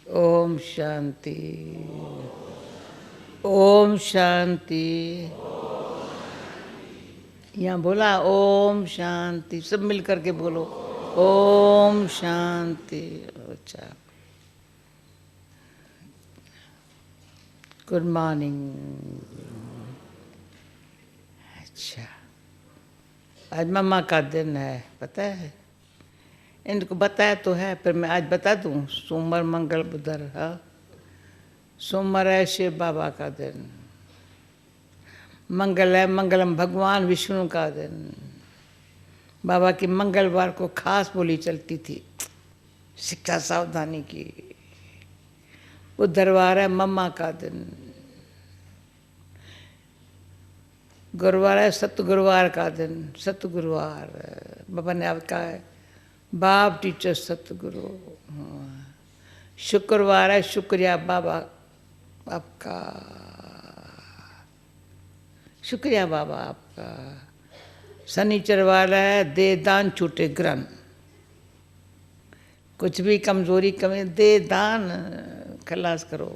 ओम शांति। ओम शांति। यहाँ बोला ओम शांति, सब मिल करके बोलो ओम शांति। अच्छा, गुड मॉर्निंग। अच्छा, आज मम्मा का दिन है, पता है? इनको बताया तो है, पर मैं आज बता दूं। सोमवार मंगल बुधर, हाँ, सोमवार है शिव बाबा का दिन, मंगल है मंगलम भगवान विष्णु का दिन। बाबा की मंगलवार को खास बोली चलती थी, शिक्षा सावधानी की। बुधवार है मम्मा का दिन, गुरुवार है सतगुरुवार का दिन, सतगुरुवार बाबा ने अब कहा है, बाप टीचर सतगुरु। शुक्रवार है शुक्रिया बाबा आपका, शुक्रिया बाबा आपका। शनिचर वाला है दे दान छूटे ग्रहण, कुछ भी कमजोरी कमी दे दान खलास करो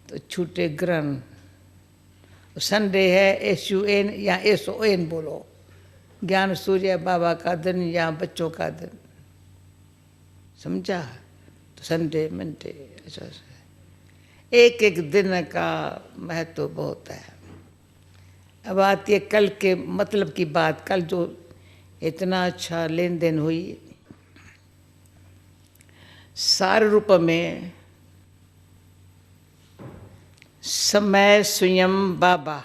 तो छूटे ग्रहण। संडे है SUN या SON बोलो, ज्ञान सूर्य बाबा का दिन या बच्चों का दिन, समझा? तो संडे मंडे ऐसा एक एक दिन का महत्व बहुत है। अब आती है कल के मतलब की बात। कल जो इतना अच्छा लेन देन हुई, सार रूप में समय स्वयं बाबा।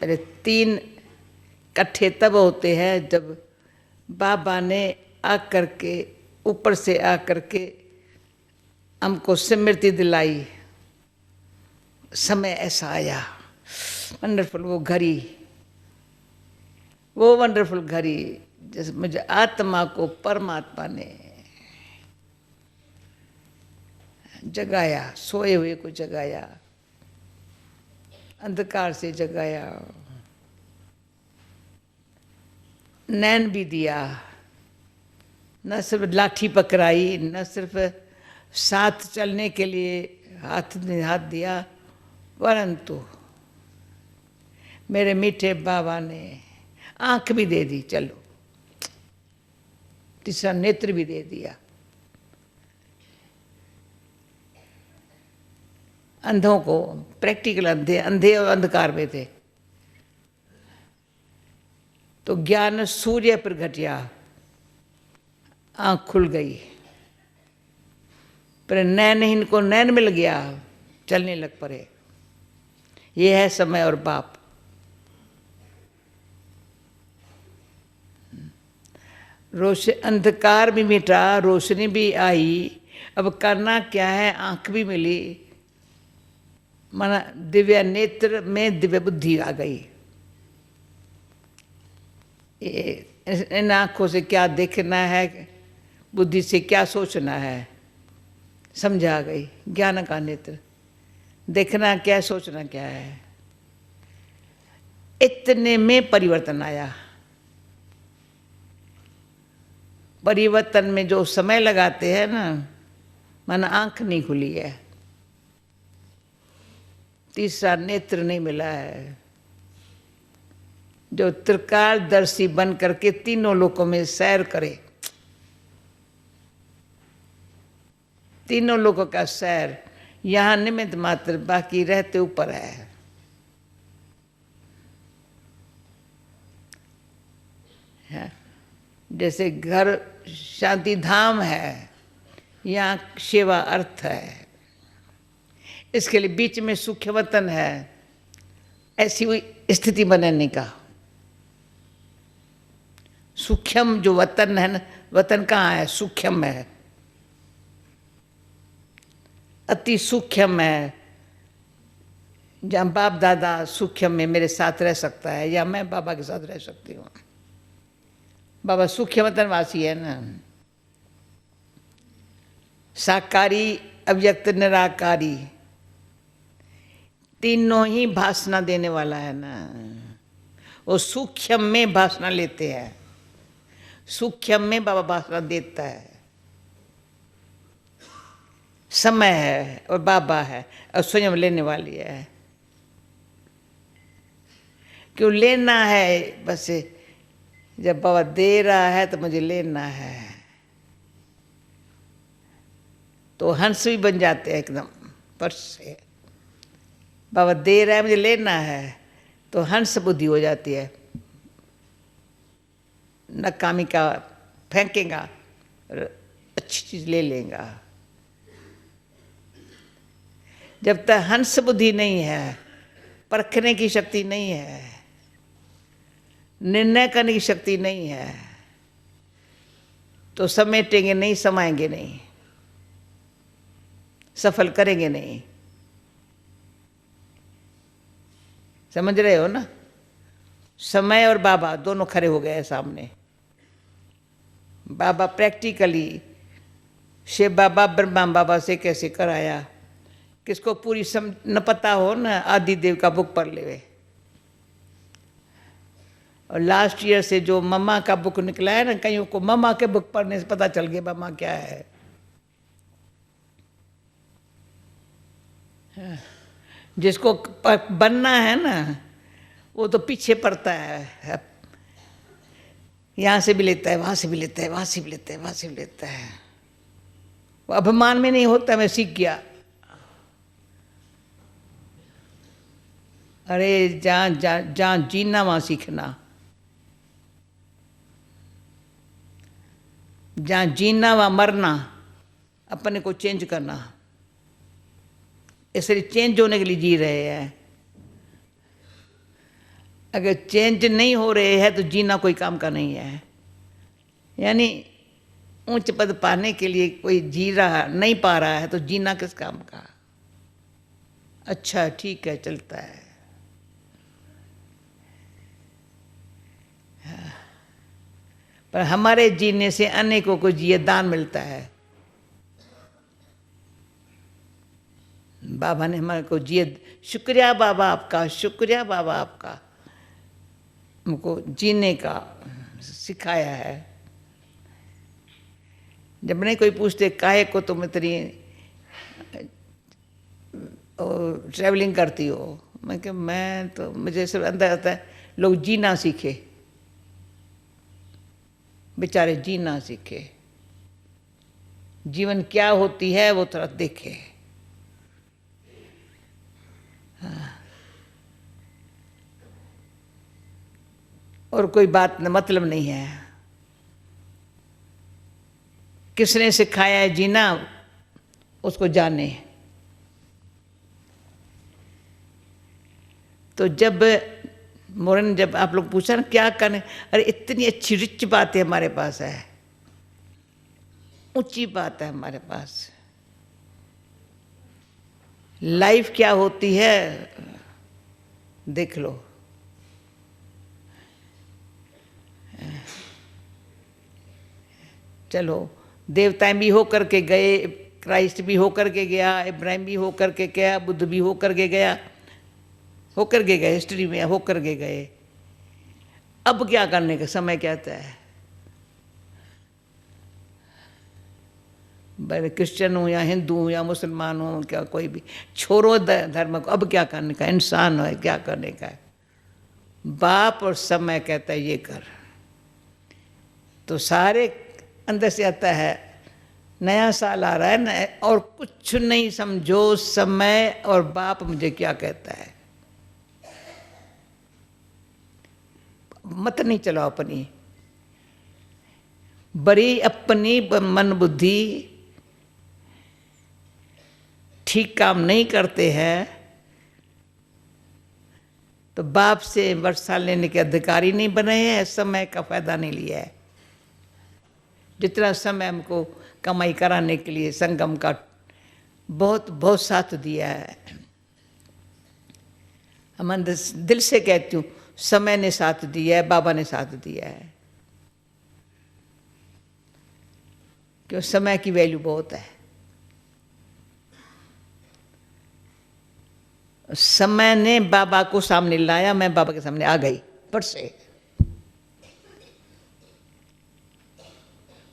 अरे 3 इकट्ठे तब होते हैं जब बाबा ने आकर के ऊपर से आकर के हमको स्मृति दिलाई। समय ऐसा आया वंडरफुल, वो घड़ी, वो वंडरफुल घड़ी जैसे मुझे आत्मा को परमात्मा ने जगाया, सोए हुए को जगाया, अंधकार से जगाया, नैन भी दिया, न सिर्फ लाठी पकड़ाई, न सिर्फ साथ चलने के लिए हाथ दिया, परंतु मेरे मीठे बाबा ने आंख भी दे दी, चलो तीसरा नेत्र भी दे दिया। अंधों को, प्रैक्टिकल अंधे, अंधे और अंधकार में थे, तो ज्ञान सूर्य पर घटिया, आंख खुल गई। पर नैनहीन को नैन मिल गया, चलने लग पड़े। ये है समय और बाप। अंधकार भी मिटा, रोशनी भी आई। अब करना क्या है? आंख भी मिली, माना दिव्य नेत्र में दिव्य बुद्धि आ गई। इन आंखों से क्या देखना है, बुद्धि से क्या सोचना है, समझ आ गई। ज्ञान का नेत्र, देखना क्या है, सोचना क्या है। इतने में परिवर्तन आया। परिवर्तन में जो समय लगाते हैं ना, माना आंख नहीं खुली है, तीसरा नेत्र नहीं मिला है, जो त्रिकालदर्शी बन करके तीनों लोकों में सैर करे, तीनों लोगों का सैर, यहाँ निमित्त मात्र, बाकी रहते ऊपर है। जैसे घर शांति धाम है, यहाँ सेवा अर्थ है, इसके लिए बीच में सूक्ष्म वतन है, ऐसी हुई स्थिति बनाने का। सूक्ष्म जो वतन है ना, वतन कहाँ है? सूक्ष्म है, अति सूक्ष्म है, जहाँ बाप दादा सूक्ष्म में मेरे साथ रह सकता है, या मैं बाबा के साथ रह सकती हूँ। बाबा सूक्ष्म वतन वासी है ना, साकारी अव्यक्त निराकारी, तीनों ही भाषणा देने वाला है ना। वो सूक्ष्म में भाषणा लेते हैं, सूक्ष्म में बाबा भाषण देता है। समय है और बाबा है और स्वयं लेने वाली है। क्यों लेना है? बस जब बाबा दे रहा है तो मुझे लेना है, तो हंस भी बन जाते हैं एकदम पर्स से। बाबा दे रहा है, मुझे लेना है, तो हंस बुद्धि हो जाती है। नकामी का फेंकेगा और अच्छी चीज ले लेगा। जब तक हंस बुद्धि नहीं है, परखने की शक्ति नहीं है, निर्णय करने की शक्ति नहीं है, तो समेटेंगे नहीं, समाएंगे नहीं, सफल करेंगे नहीं। समझ रहे हो ना? समय और बाबा दोनों खड़े हो गए सामने। बाबा प्रैक्टिकली शिव बाबा ब्रह्मा बाबा से कैसे कराया। किसको पूरी न पता हो ना, आदि देव का बुक पढ़ लेवे। और लास्ट ईयर से जो मम्मा का बुक निकला है ना, कईयों को मम्मा के बुक पढ़ने से पता चल गया मम्मा क्या है। जिसको बनना है ना, वो तो पीछे पड़ता है। यहाँ से भी लेता है, वहाँ से भी लेता है, वहाँ से भी लेता है, वहाँ से भी लेता है। वो अभिमान में नहीं होता मैं सीख गया। अरे जहाँ जीना वहाँ सीखना, जहाँ जीना वहाँ मरना, अपने को चेंज करना। इसलिए चेंज होने के लिए जी रहे हैं। अगर चेंज नहीं हो रहे हैं तो जीना कोई काम का नहीं है। यानी ऊंच पद पाने के लिए कोई जी रहा नहीं पा रहा है तो जीना किस काम का? अच्छा ठीक है, चलता है। पर हमारे जीने से अनेकों को जिए दान मिलता है। बाबा ने हमारे को जिए, शुक्रिया बाबा आपका, शुक्रिया बाबा आपका, हमको जीने का सिखाया है। जब नहीं कोई पूछते काहे को तुम इतनी ट्रैवलिंग करती हो, मैं कि मैं तो, मुझे सिर्फ अंदर आता है लोग जीना सीखे, बेचारे जीना सीखे, जीवन क्या होती है वो थोड़ा देखे। और कोई बात मतलब नहीं है। किसने सिखाया है जीना उसको जाने। तो जब मोरन, जब आप लोग पूछा ना क्या करने, अरे इतनी अच्छी रिच बातें हमारे पास है, ऊंची बात है हमारे पास। लाइफ क्या होती है देख लो। चलो, देवताएं भी होकर के गए, क्राइस्ट भी होकर के गया, इब्राहिम भी होकर के गया, बुद्ध भी होकर के गया, होकर के गए, हिस्ट्री में होकर के गए। अब क्या करने का समय कहता है? भले क्रिश्चियन हूँ या हिंदू हूँ या मुसलमान हूँ, क्या कोई भी, छोड़ो धर्म को। अब क्या करने का? इंसान है, क्या करने का है? बाप और समय कहता है ये कर, तो सारे अंदर से आता है। नया साल आ रहा है ना, और कुछ नहीं समझो, समय और बाप मुझे क्या कहता है। मत नहीं चलाओ अपनी, बड़ी अपनी मन बुद्धि ठीक काम नहीं करते हैं तो बाप से वर्षा लेने के अधिकारी नहीं बने हैं, समय का फायदा नहीं लिया है। जितना समय हमको कमाई कराने के लिए संगम का बहुत बहुत साथ दिया है। हम अंदर दिल से कहती हूँ, समय ने साथ दिया है, बाबा ने साथ दिया है। क्यों? समय की वैल्यू बहुत है। समय ने बाबा को सामने लाया, मैं बाबा के सामने आ गई फट से।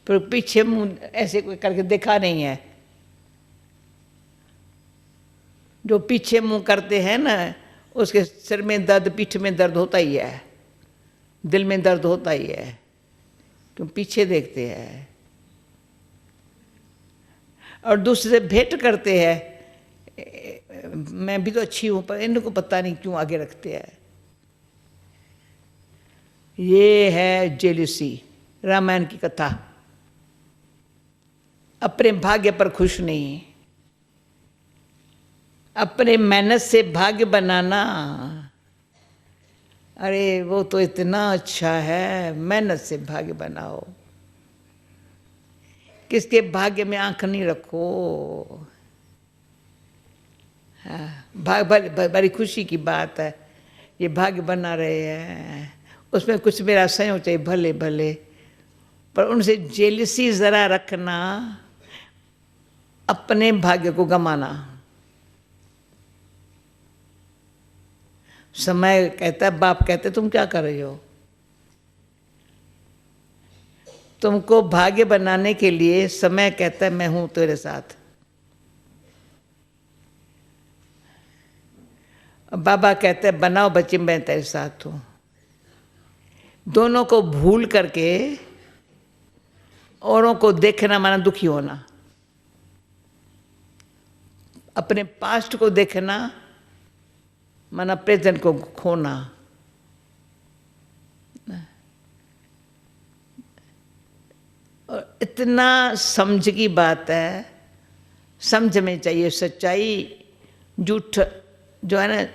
पर पीछे मुंह ऐसे कोई करके देखा नहीं है। जो पीछे मुंह करते हैं ना, उसके सिर में दर्द, पीठ में दर्द होता ही है, दिल में दर्द होता ही है, क्यों पीछे देखते हैं। और दूसरे से भेंट करते हैं, मैं भी तो अच्छी हूं, पर इनको पता नहीं क्यों आगे रखते हैं। ये है जेलिसी, रामायण की कथा। अपने भाग्य पर खुश नहीं, अपने मेहनत से भाग्य बनाना। अरे वो तो इतना अच्छा है, मेहनत से भाग्य बनाओ, किसके भाग्य में आंख नहीं रखो। हाँ, बड़ी खुशी की बात है, ये भाग्य बना रहे हैं, उसमें कुछ मेरा संयोग चाहिए, भले भले, पर उनसे जेलसी जरा रखना, अपने भाग्य को गंवाना। समय कहता है, बाप कहते तुम क्या कर रही हो? तुमको भाग्य बनाने के लिए समय कहता है मैं हूं तेरे साथ। बाबा कहते हैं बनाओ बच्चे, मैं तेरे साथ हूं। दोनों को भूल करके औरों को देखना माना दुखी होना, अपने पास्ट को देखना माना प्रेजेंट को खोना। और इतना समझ की बात है, समझ में चाहिए सच्चाई। झूठ जो है ना,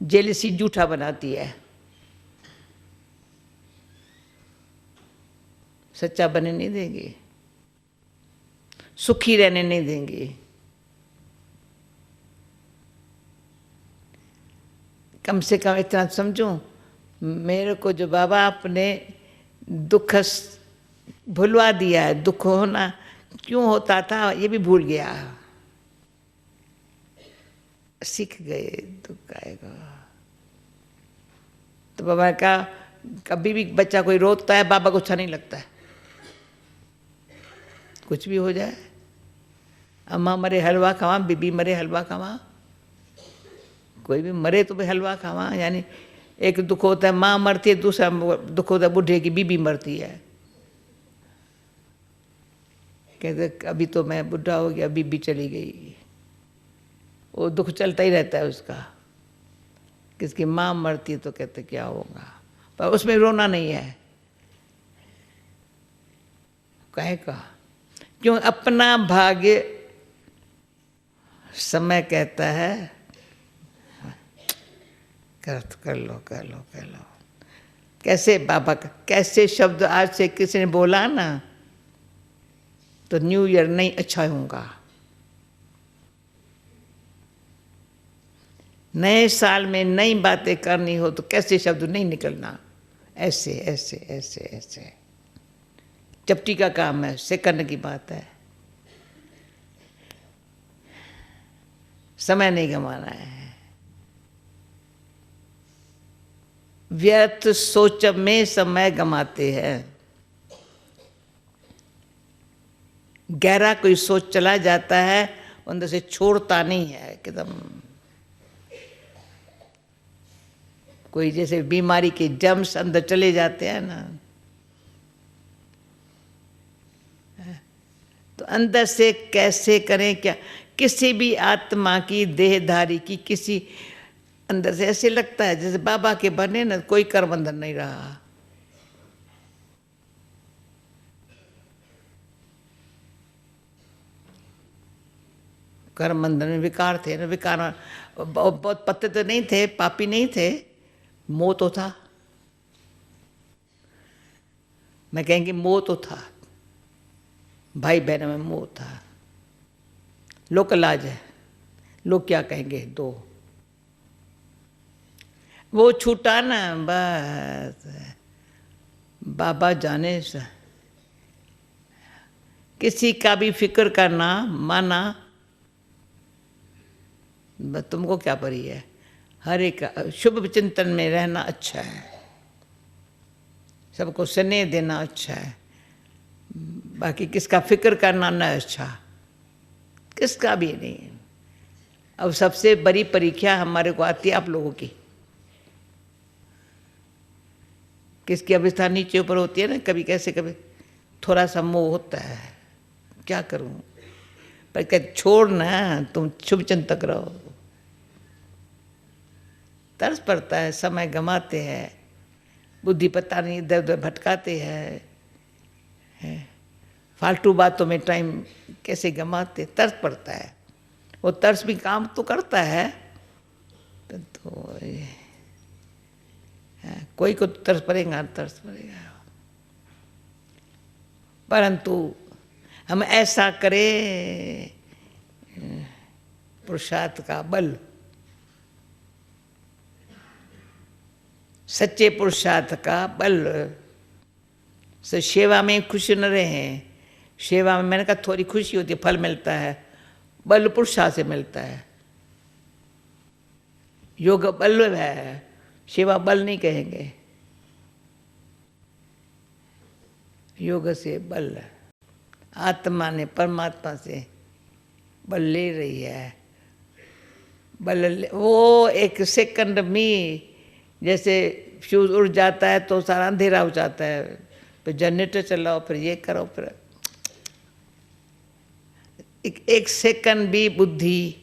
जेलसी झूठा बनाती है, सच्चा बनने नहीं देंगे, सुखी रहने नहीं देंगे। कम से कम इतना समझूं, मेरे को जो बाबा आपने दुख भुलवा दिया है, दुख होना क्यों होता था ये भी भूल गया, सीख गए दुख आएगा। तो बाबा का कभी भी बच्चा कोई रोता है, बाबा को अच्छा नहीं लगता है, कुछ भी हो जाए। अम्मा मरे हलवा खावा, बीबी मरे हलवा खावा, कोई भी मरे तो भाई हलवा खावा। यानी एक दुख होता है माँ मरती है, दूसरा दुख होता है बूढ़े की बीबी मरती है। कहते अभी तो मैं बुढ़ा हो गया, बीबी चली गई, वो दुख चलता ही रहता है उसका। किसकी माँ मरती है तो कहते क्या होगा, पर उसमें रोना नहीं है। कहे का क्यों? अपना भाग्य समय कहता है कर लो कर लो कर लो। कैसे बाबा का कैसे शब्द आज से किसी ने बोला ना, तो न्यू ईयर नहीं अच्छा होगा। नए साल में नई बातें करनी हो तो कैसे शब्द नहीं निकलना, ऐसे ऐसे ऐसे ऐसे। चपटी का काम है, सेकंड की बात है, समय नहीं गंवाना है। व्यर्थ सोच में समय गंवाते हैं। गहरा कोई सोच चला जाता है, अंदर से छोड़ता नहीं है एकदम। कोई जैसे बीमारी के जम्स अंदर चले जाते हैं ना, तो अंदर से कैसे करें क्या? किसी भी आत्मा की देहधारी की किसी अंदर से ऐसे लगता है जैसे बाबा के बने ना कोई कर बंधन नहीं रहा। कर्म बंधन में विकार थे ना, विकार बहुत पत्ते तो नहीं थे, पापी नहीं थे, मोह तो था। मैं कहेंगे मोह तो था, भाई बहनों में मोह था। लोक लाज है, लोग क्या कहेंगे दो, वो छूटा ना बस। बाबा जाने से किसी का भी फिक्र करना माना, तुमको क्या परी है। हर एक शुभ चिंतन में रहना अच्छा है, सबको स्नेह देना अच्छा है, बाकी किसका फिक्र करना न अच्छा, किसका भी नहीं। अब सबसे बड़ी परीक्षा हमारे को आती है आप लोगों की। किसकी अवस्था नीचे ऊपर होती है ना, कभी कैसे, कभी थोड़ा सा मोह होता है, क्या करूं, पर क्या छोड़ ना, तुम शुभ चिंतक रहो। तरस पड़ता है, समय गंवाते हैं, बुद्धि पता नहीं इधर उधर भटकाते हैं, फालतू बातों में टाइम कैसे गंवाते, तरस पड़ता है। वो तरस भी काम तो करता है, तो कोई को तरस पड़ेगा, तरस पड़ेगा। परंतु हम ऐसा करें, पुरुषार्थ का बल, सच्चे पुरुषार्थ का बल से सेवा में खुश न रहें। सेवा में मैंने कहा थोड़ी खुशी होती है, फल मिलता है, बल पुरुषार्थ से मिलता है। योग बल है, सेवा बल नहीं कहेंगे। योग से बल, आत्मा ने परमात्मा से बल ले रही है। वो एक सेकंड में जैसे फ्यूज उड़ जाता है तो सारा अंधेरा हो जाता है, फिर जनरेटर चलाओ, फिर ये करो, फिर एक सेकंड भी बुद्धि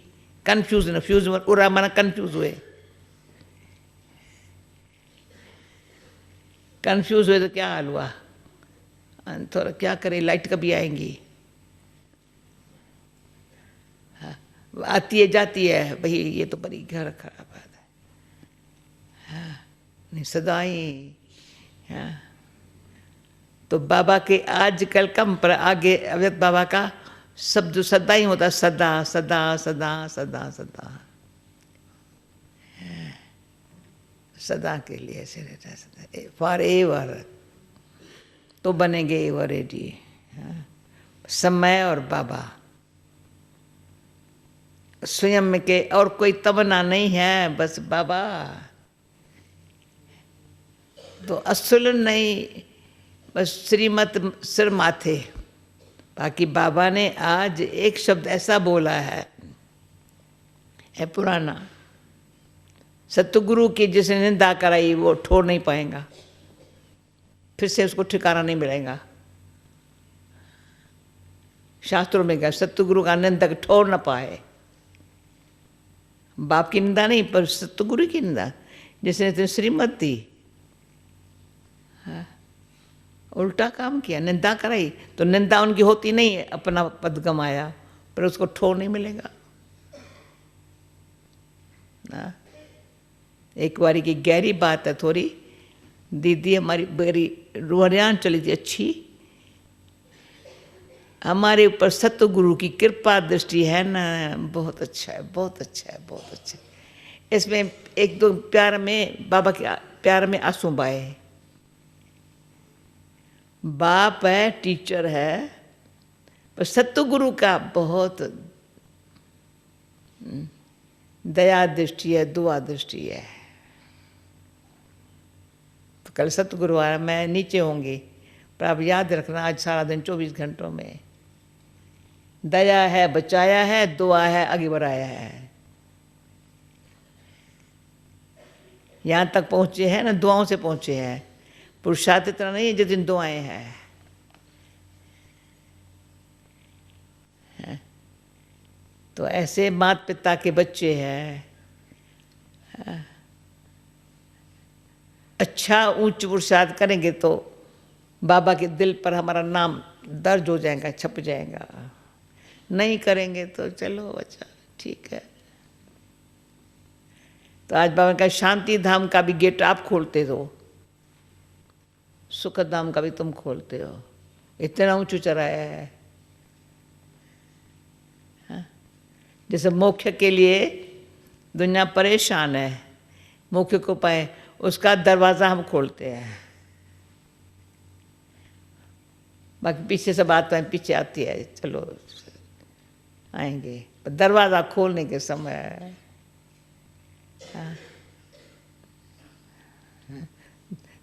कंफ्यूज न, फ्यूज उड़ा माना कंफ्यूज हुए, कंफ्यूज हुए तो क्या हाल हुआ, थोड़ा क्या करें, लाइट कभी आएंगी, आती है जाती है, भाई ये तो बड़ी घर खराब बात है। हाँ, नहीं सदा ही। हाँ, तो बाबा के आजकल कम पर आगे अव्यक्त बाबा का शब्द सदा ही होता, सदा सदा सदा सदा सदा, सदा के लिए ऐसे रहता है, सदा फॉर एवर, तो बनेंगे एवर रेडी। समय और बाबा स्वयं के, और कोई तमन्ना नहीं है, बस बाबा। तो असल नहीं, बस श्रीमत सिर माथे। बाकी बाबा ने आज एक शब्द ऐसा बोला है पुराना, सतगुरु की जिसने निंदा कराई वो ठोर नहीं पाएगा, फिर से उसको ठिकाना नहीं मिलेगा। शास्त्रों में कहा सतगुरु का निंदक ठोर न पाए। बाप की निंदा नहीं, पर सतगुरु की निंदा, जिसने श्रीमत दी, उल्टा काम किया, निंदा कराई, तो निंदा उनकी होती नहीं है, अपना पद गमाया, पर उसको ठोर नहीं मिलेगा ना। एक बारी की गहरी बात है थोड़ी, दीदी हमारी बड़ी रुहरियान चली थी अच्छी, हमारे ऊपर सतगुरु की कृपा दृष्टि है ना, बहुत अच्छा है, बहुत अच्छा है, बहुत अच्छा है। इसमें एक दो प्यार में बाबा के प्यार में आंसू बहाए। बाप है, टीचर है, पर सतगुरु का बहुत दया दृष्टि है, दुआ दृष्टि है। तो कल सतगुरु आया, मैं नीचे होंगी, पर आप याद रखना आज सारा दिन 24 घंटों में दया है, बचाया है, दुआ है, आगे बढ़ाया है। यहाँ तक पहुँचे हैं ना, दुआओं से पहुँचे हैं। पुरुषार्थ इतना नहीं है जितनी दुआएं हैं। तो ऐसे माता पिता के बच्चे हैं, अच्छा ऊंच पुरुषार्थ करेंगे तो बाबा के दिल पर हमारा नाम दर्ज हो जाएगा, छप जाएगा। नहीं करेंगे तो चलो अच्छा ठीक है। तो आज बाबा का शांति धाम का भी गेट आप खोलते हो, सुख धाम का भी तुम खोलते हो, इतना ऊंचू चढ़ाया है। जैसे मोक्ष के लिए दुनिया परेशान है, मोक्ष को पाए, उसका दरवाज़ा हम खोलते हैं। बाकी पीछे से बात पीछे आती है, चलो आएंगे, पर दरवाज़ा खोलने के समय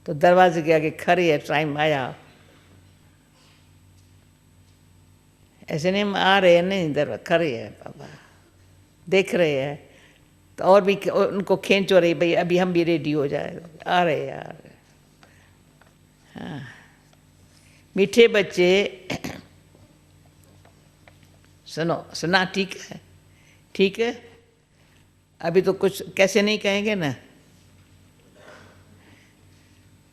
तो दरवाजे के आगे खड़ी है, टाइम आया। ऐसे नहीं हम आ रहे हैं, नहीं इधर खड़े हैं बाबा, देख रहे हैं तो और भी उनको खींच हो रही, भाई अभी हम भी रेडी हो जाए, आ रहे यार। हाँ, मीठे बच्चे सुनो, सुना ठीक है, ठीक है। अभी तो कुछ कैसे नहीं कहेंगे ना,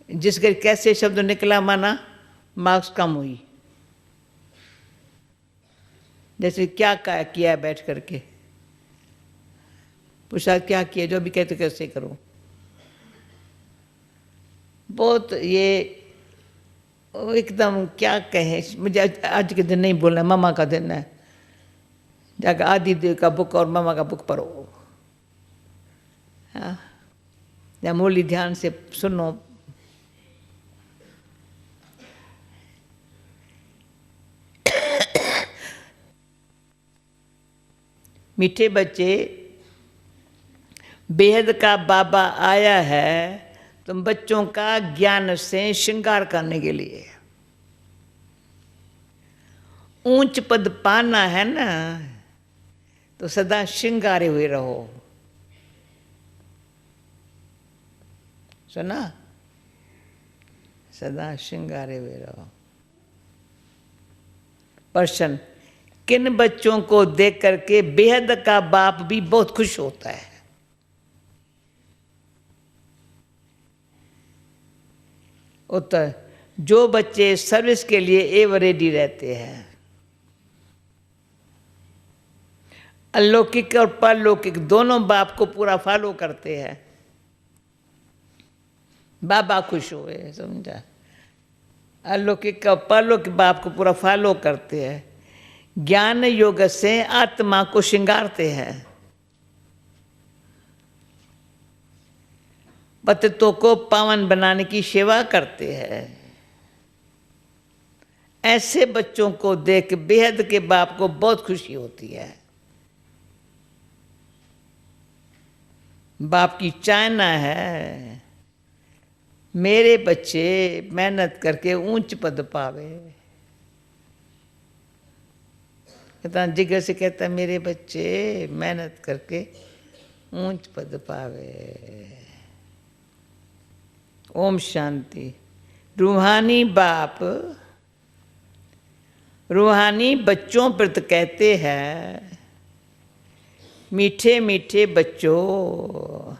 जिस घर कैसे शब्द निकला माना मार्क्स कम हुई। जैसे क्या किया है बैठ करके, पूछा क्या किया, जो भी कहते कैसे करो। बहुत ये एकदम क्या कहें, मुझे आज के दिन नहीं बोलना, मामा का दिन है, जाकर आदि देव का बुक और मामा का बुक पढ़ो। हाँ, या मुरली ध्यान से सुनो। मीठे बच्चे, बेहद का बाबा आया है तुम बच्चों का ज्ञान से श्रृंगार करने के लिए। ऊंच पद पाना है ना, तो सदा श्रृंगारे हुए रहो। सुना, सदा श्रृंगारे हुए रहो। प्रश्न, किन बच्चों को देख करके बेहद का बाप भी बहुत खुश होता है? उत्तर, जो बच्चे सर्विस के लिए एवर रेडी रहते हैं। अलौकिक और परलौकिक दोनों बाप को पूरा फॉलो करते हैं। बाबा खुश हुए, समझा। अलौकिक और परलौकिक बाप को पूरा फॉलो करते हैं। ज्ञान योग से आत्मा को श्रृंगारते हैं। पतितों को पावन बनाने की सेवा करते हैं। ऐसे बच्चों को देख बेहद के बाप को बहुत खुशी होती है। बाप की चाहना है मेरे बच्चे मेहनत करके ऊंच पद पावे। कितना जिगर से कहता है मेरे बच्चे मेहनत करके ऊंच पद पावे। ओम शांति। रूहानी बाप रूहानी बच्चों पर तो कहते हैं, मीठे मीठे बच्चों,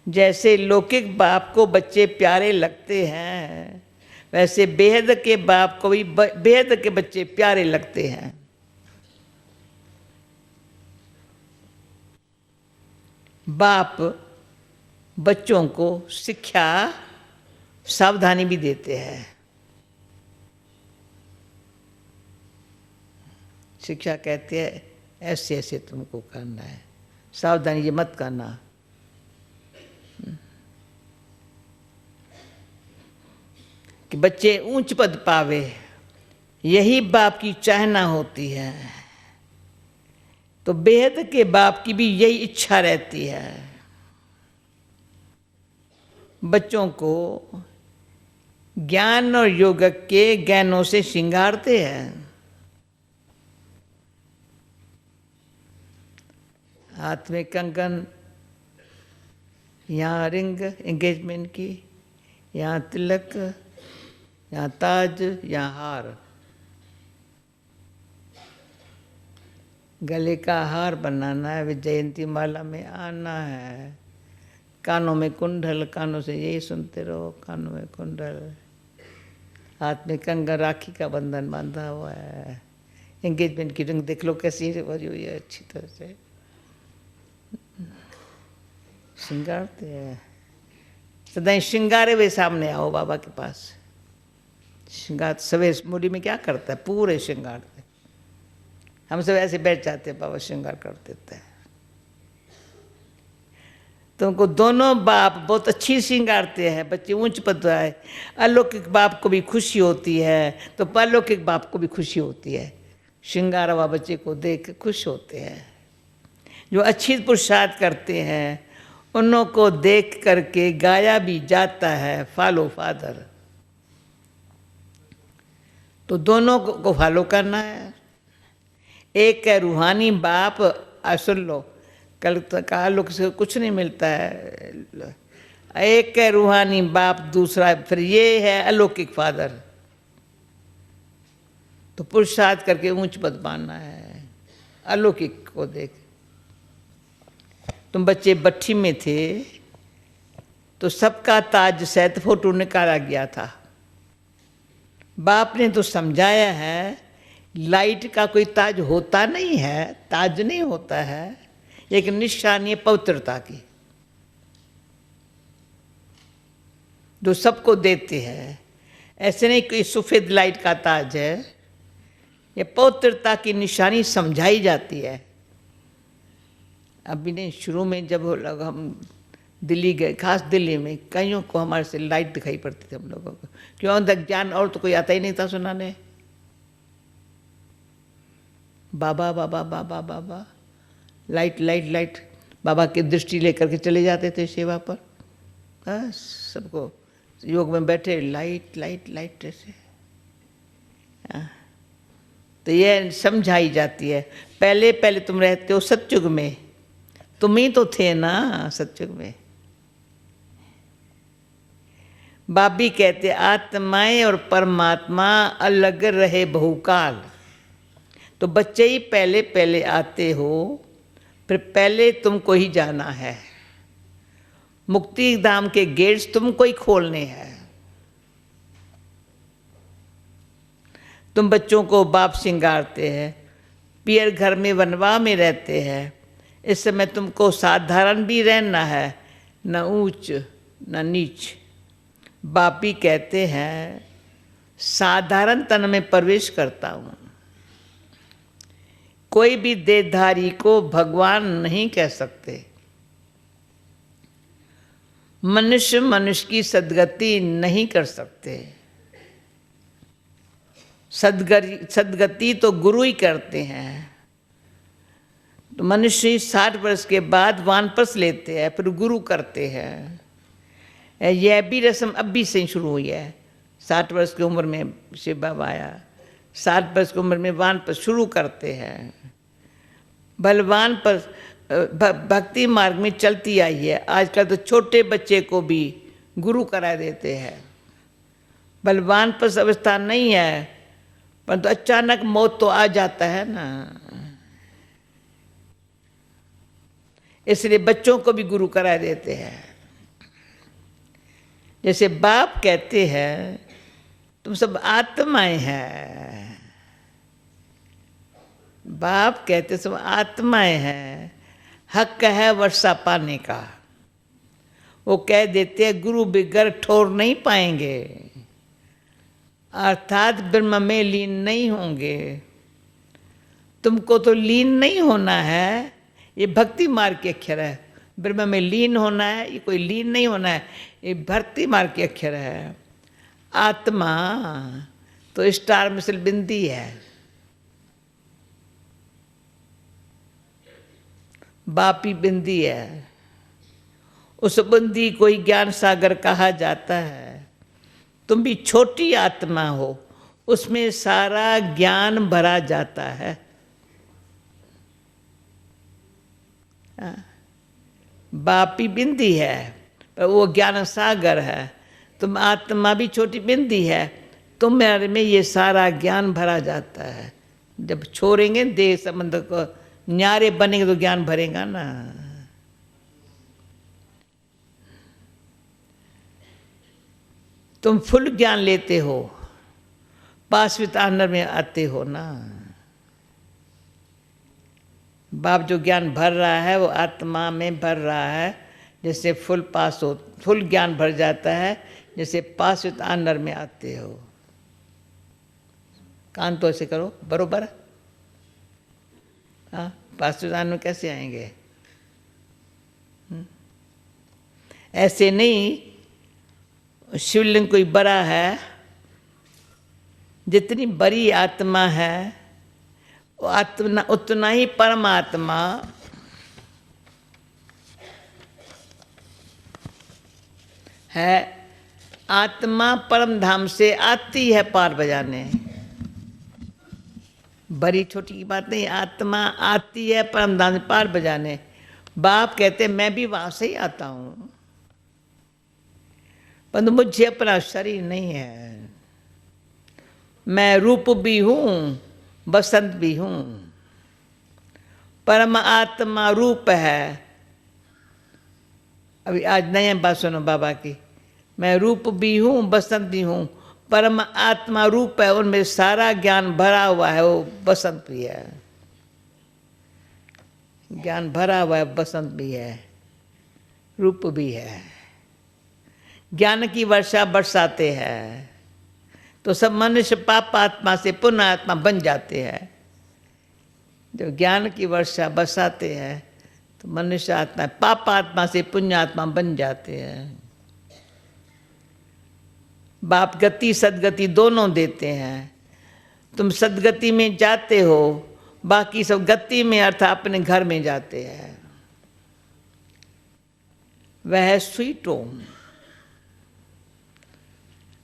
जैसे लौकिक बाप को बच्चे प्यारे लगते हैं वैसे बेहद के बाप को भी बेहद के बच्चे प्यारे लगते हैं। बाप बच्चों को शिक्षा सावधानी भी देते हैं। शिक्षा कहते हैं ऐसे ऐसे तुमको करना है, सावधानी ये मत करना। कि बच्चे ऊंच पद पावे, यही बाप की चाहना होती है। तो बेहद के बाप की भी यही इच्छा रहती है, बच्चों को ज्ञान और योग के ज्ञानों से श्रृंगारते हैं। हाथ में कंगन, यहाँ रिंग एंगेजमेंट की, यहाँ तिलक, यहाँ ताज, यहाँ हार, गले का हार बनाना है, जयंती माला में आना है, कानों में कुंडल, कानों से यही सुनते रहो, कानों में कुंडल, हाथ में कंगन, राखी का बंधन बांधा हुआ है। एंगेजमेंट की रिंग देख लो कैसी भरी हुई है, अच्छी तरह से श्रृंगारते हैं। सदा श्रृंगारे हुए सामने आओ बाबा के पास। श्रृंगार सवेरे मुड़ी में क्या करता है, पूरे श्रृंगारते। हम सब ऐसे बैठ जाते हैं, बाबा श्रृंगार कर देते हैं। तुमको दोनों बाप बहुत अच्छी श्रृंगारते हैं, बच्चे ऊंच पद आए। अलौकिक बाप को भी खुशी होती है तो परलौकिक बाप को भी खुशी होती है। श्रृंगार हुआ बच्चे को देख खुश होते हैं। जो अच्छी पुरुषार्थ करते हैं उन्हों को देख करके गाया भी जाता है, फॉलो फादर। तो दोनों को फॉलो करना है। एक है रूहानी बाप, सुन लो, कल कहा लोग से कुछ नहीं मिलता है। एक है रूहानी बाप, दूसरा फिर ये है अलौकिक फादर। तो पुरुषार्थ करके ऊंच पद पाना है, अलौकिक को देख। तुम बच्चे भट्ठी में थे तो सबका ताज सहित फोटो निकाला गया था। बाप ने तो समझाया है लाइट का कोई ताज होता नहीं है, ताज नहीं होता है, एक निशानी है पवित्रता की जो सबको देते हैं। ऐसे नहीं कोई सफेद लाइट का ताज है, ये पवित्रता की निशानी समझाई जाती है। अभी नहीं, शुरू में जब हम दिल्ली गए, खास दिल्ली में, कईयों को हमारे से लाइट दिखाई पड़ती थी हम लोगों को। क्यों अंदर ज्ञान और तो कोई आता ही नहीं था सुनाने। बाबा बाबा बाबा बाबा, लाइट लाइट लाइट, बाबा की दृष्टि लेकर के चले जाते थे सेवा पर। बस सबको योग में बैठे लाइट लाइट लाइट ऐसे। तो ये समझाई जाती है। पहले पहले तुम रहते हो सतयुग में, तुम ही तो थे ना सतयुग में। बाबी कहते आत्माएं और परमात्मा अलग रहे बहुकाल। तो बच्चे ही पहले पहले आते हो, फिर पहले तुमको ही जाना है। मुक्ति धाम के गेट्स तुमको ही खोलने हैं। तुम बच्चों को बाप सिंगारते हैं, पियर घर में वनवा में रहते हैं। इस समय तुमको साधारण भी रहना है, न ऊंच न नीच। बापी कहते हैं साधारण तन में प्रवेश करता हूं। कोई भी देहधारी को भगवान नहीं कह सकते। मनुष्य मनुष्य की सद्गति नहीं कर सकते। सद्गति तो गुरु ही करते हैं। तो मनुष्य 60 वर्ष के बाद वानप्रस्थ लेते हैं, फिर गुरु करते हैं। यह भी रस्म अभी से ही शुरू हुई है। 60 वर्ष की उम्र में शिव बाबा आया, 60 वर्ष की उम्र में वानप्रस्थ शुरू करते हैं। बलवान पर भक्ति मार्ग में चलती आई है। आजकल तो छोटे बच्चे को भी गुरु करा देते हैं। बलवान पर अवस्था नहीं है, परंतु अचानक मौत तो आ जाता है ना, इसलिए बच्चों को भी गुरु करा देते हैं। जैसे बाप कहते हैं तुम सब आत्माएं हैं। बाप कहते सब आत्माएं हैं, हक है वर्षा पाने का। वो कह देते हैं गुरु बिगर ठोर नहीं पाएंगे, अर्थात ब्रह्म में लीन नहीं होंगे। तुमको तो लीन नहीं होना है, ये भक्ति मार्ग के अक्षर है। ब्रह्म में लीन होना है, ये कोई लीन नहीं होना है, ये भक्ति मार्ग के अक्षर है। आत्मा तो स्टार मिसल बिंदी है। बापी बिंदी है, उस बिंदी को ही ज्ञान सागर कहा जाता है। तुम भी छोटी आत्मा हो, उसमें सारा ज्ञान भरा जाता है। बापी बिंदी है पर वो ज्ञान सागर है। तुम आत्मा भी छोटी बिंदी है, तुम्हारे में ये सारा ज्ञान भरा जाता है। जब छोड़ेंगे देह संबंध को, न्यारे बनेंगे तो ज्ञान भरेगा ना। तुम फुल ज्ञान लेते हो, पासवित आनंद में आते हो ना। बाप जो ज्ञान भर रहा है वो आत्मा में भर रहा है। जैसे फुल पास हो, फुल ज्ञान भर जाता है, जैसे पासवित आनंद में आते हो। कान तो ऐसे करो, बरोबर। हाँ, पासवित आनंद में कैसे आएंगे? ऐसे नहीं। शिवलिंग कोई बड़ा है, जितनी बड़ी आत्मा है वो आत्मा उतना ही परमात्मा है। आत्मा परम धाम से आती है पार बजाने। बड़ी छोटी की बात नहीं। आत्मा आती है परमधाम पार बजाने। बाप कहते मैं भी वहां से ही आता हूँ, परंतु मुझे अपना शरीर नहीं है। मैं रूप भी हूँ, बसंत भी हूँ। परम आत्मा रूप है। अभी आज नई बात सुनो बाबा की। मैं रूप भी हूँ, बसंत भी हूँ। परम आत्मा रूप है, उनमें सारा ज्ञान भरा हुआ है, वो बसंत भी है। ज्ञान भरा हुआ है, बसंत भी है, रूप भी है। ज्ञान की वर्षा बरसाते हैं तो सब मनुष्य पाप आत्मा से पुण्य आत्मा बन जाते हैं। जब ज्ञान की वर्षा बरसाते हैं तो मनुष्य आत्मा पाप आत्मा से पुण्य आत्मा बन जाते हैं। बाप गति सदगति दोनों देते हैं। तुम सदगति में जाते हो, बाकी सब गति में अर्थात अपने घर में जाते हैं। वह है स्वीट होम।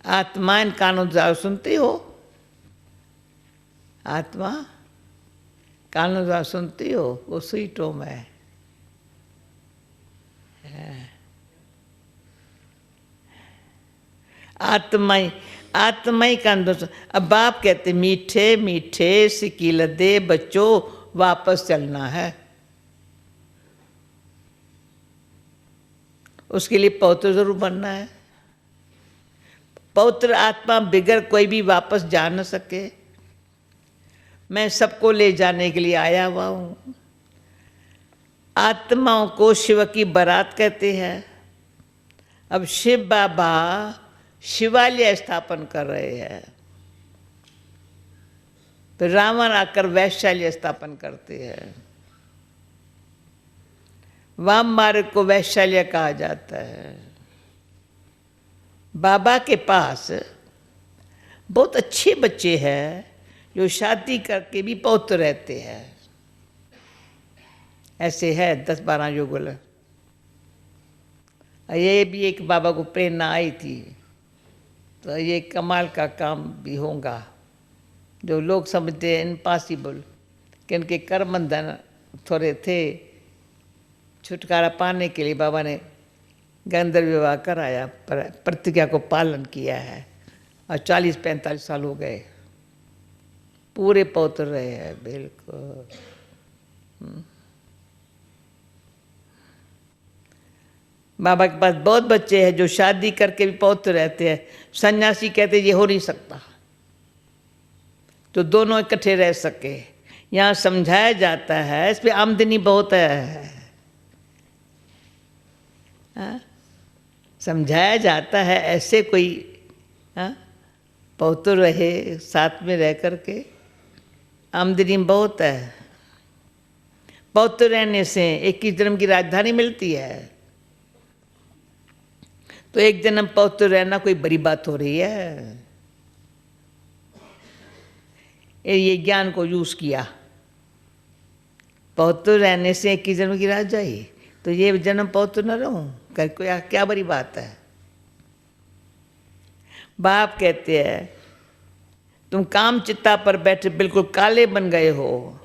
आत्मा इन कानों द्वारा सुनते हो, आत्मा कानों द्वारा सुनती हो, वो स्वीट होम है। आत्माई आत्माई कान दो। अब बाप कहते मीठे मीठे सिकील दे बच्चों, वापस चलना है। उसके लिए पवित्र जरूर बनना है। पवित्र आत्मा बिगर कोई भी वापस जा न सके। मैं सबको ले जाने के लिए आया हुआ हूँ। आत्माओं को शिव की बारात कहते हैं। अब शिव बाबा शिवालय स्थापन कर रहे हैं, तो रावण आकर वैशाल्य स्थापन करते हैं। वाम मार्ग को वैशाल्य कहा जाता है। बाबा के पास बहुत अच्छे बच्चे हैं जो शादी करके भी पवित्र रहते हैं। ऐसे है 10-12 युगल। ये भी एक बाबा को प्रेरणा आई थी, तो ये कमाल का काम भी होगा। जो लोग समझते हैं इम्पॉसिबल कि इनके कर्म बंधन थोड़े थे, छुटकारा पाने के लिए बाबा ने गंधर्व विवाह कराया, पर प्रतिज्ञा को पालन किया है और 40-45 साल हो गए, पूरे पवित्र रहे हैं बिल्कुल। बाबा के पास बहुत बच्चे हैं जो शादी करके भी पवित्र रहते हैं। सन्यासी कहते ये हो नहीं सकता, तो दोनों इकट्ठे रह सके। यहाँ समझाया जाता है, इस पर आमदनी बहुत है। समझाया जाता है ऐसे कोई पवित्र रहे साथ में रह करके, आमदनी बहुत है। पवित्र रहने से 21 जन्म की राजधानी मिलती है, तो एक जन्म पवित्र रहना कोई बड़ी बात हो रही है। ये ज्ञान को यूज किया, पवित्र रहने से 21 जन्म की राजधानी, तो ये जन्म पवित्र न रहूं, क्या बड़ी बात है। बाप कहते हैं तुम काम चित्ता पर बैठे बिल्कुल काले बन गए हो।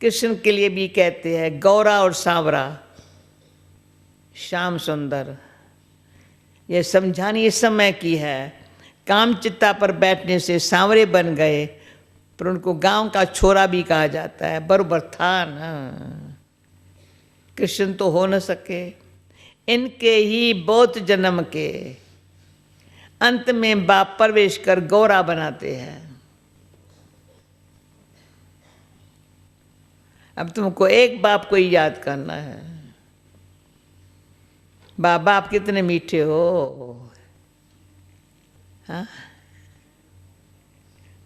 कृष्ण के लिए भी कहते हैं गौरा और सांवरा, श्याम सुंदर। ये समझानी इस समय की है। काम चित्ता पर बैठने से सांवरे बन गए, पर उनको गांव का छोरा भी कहा जाता है। बरोबर था ना, कृष्ण तो हो न सके। इनके ही बौद्ध जन्म के अंत में बाप प्रवेश कर गौरा बनाते हैं। अब तुमको एक बाप को ही याद करना है। बाबा आप कितने मीठे हो, हाँ?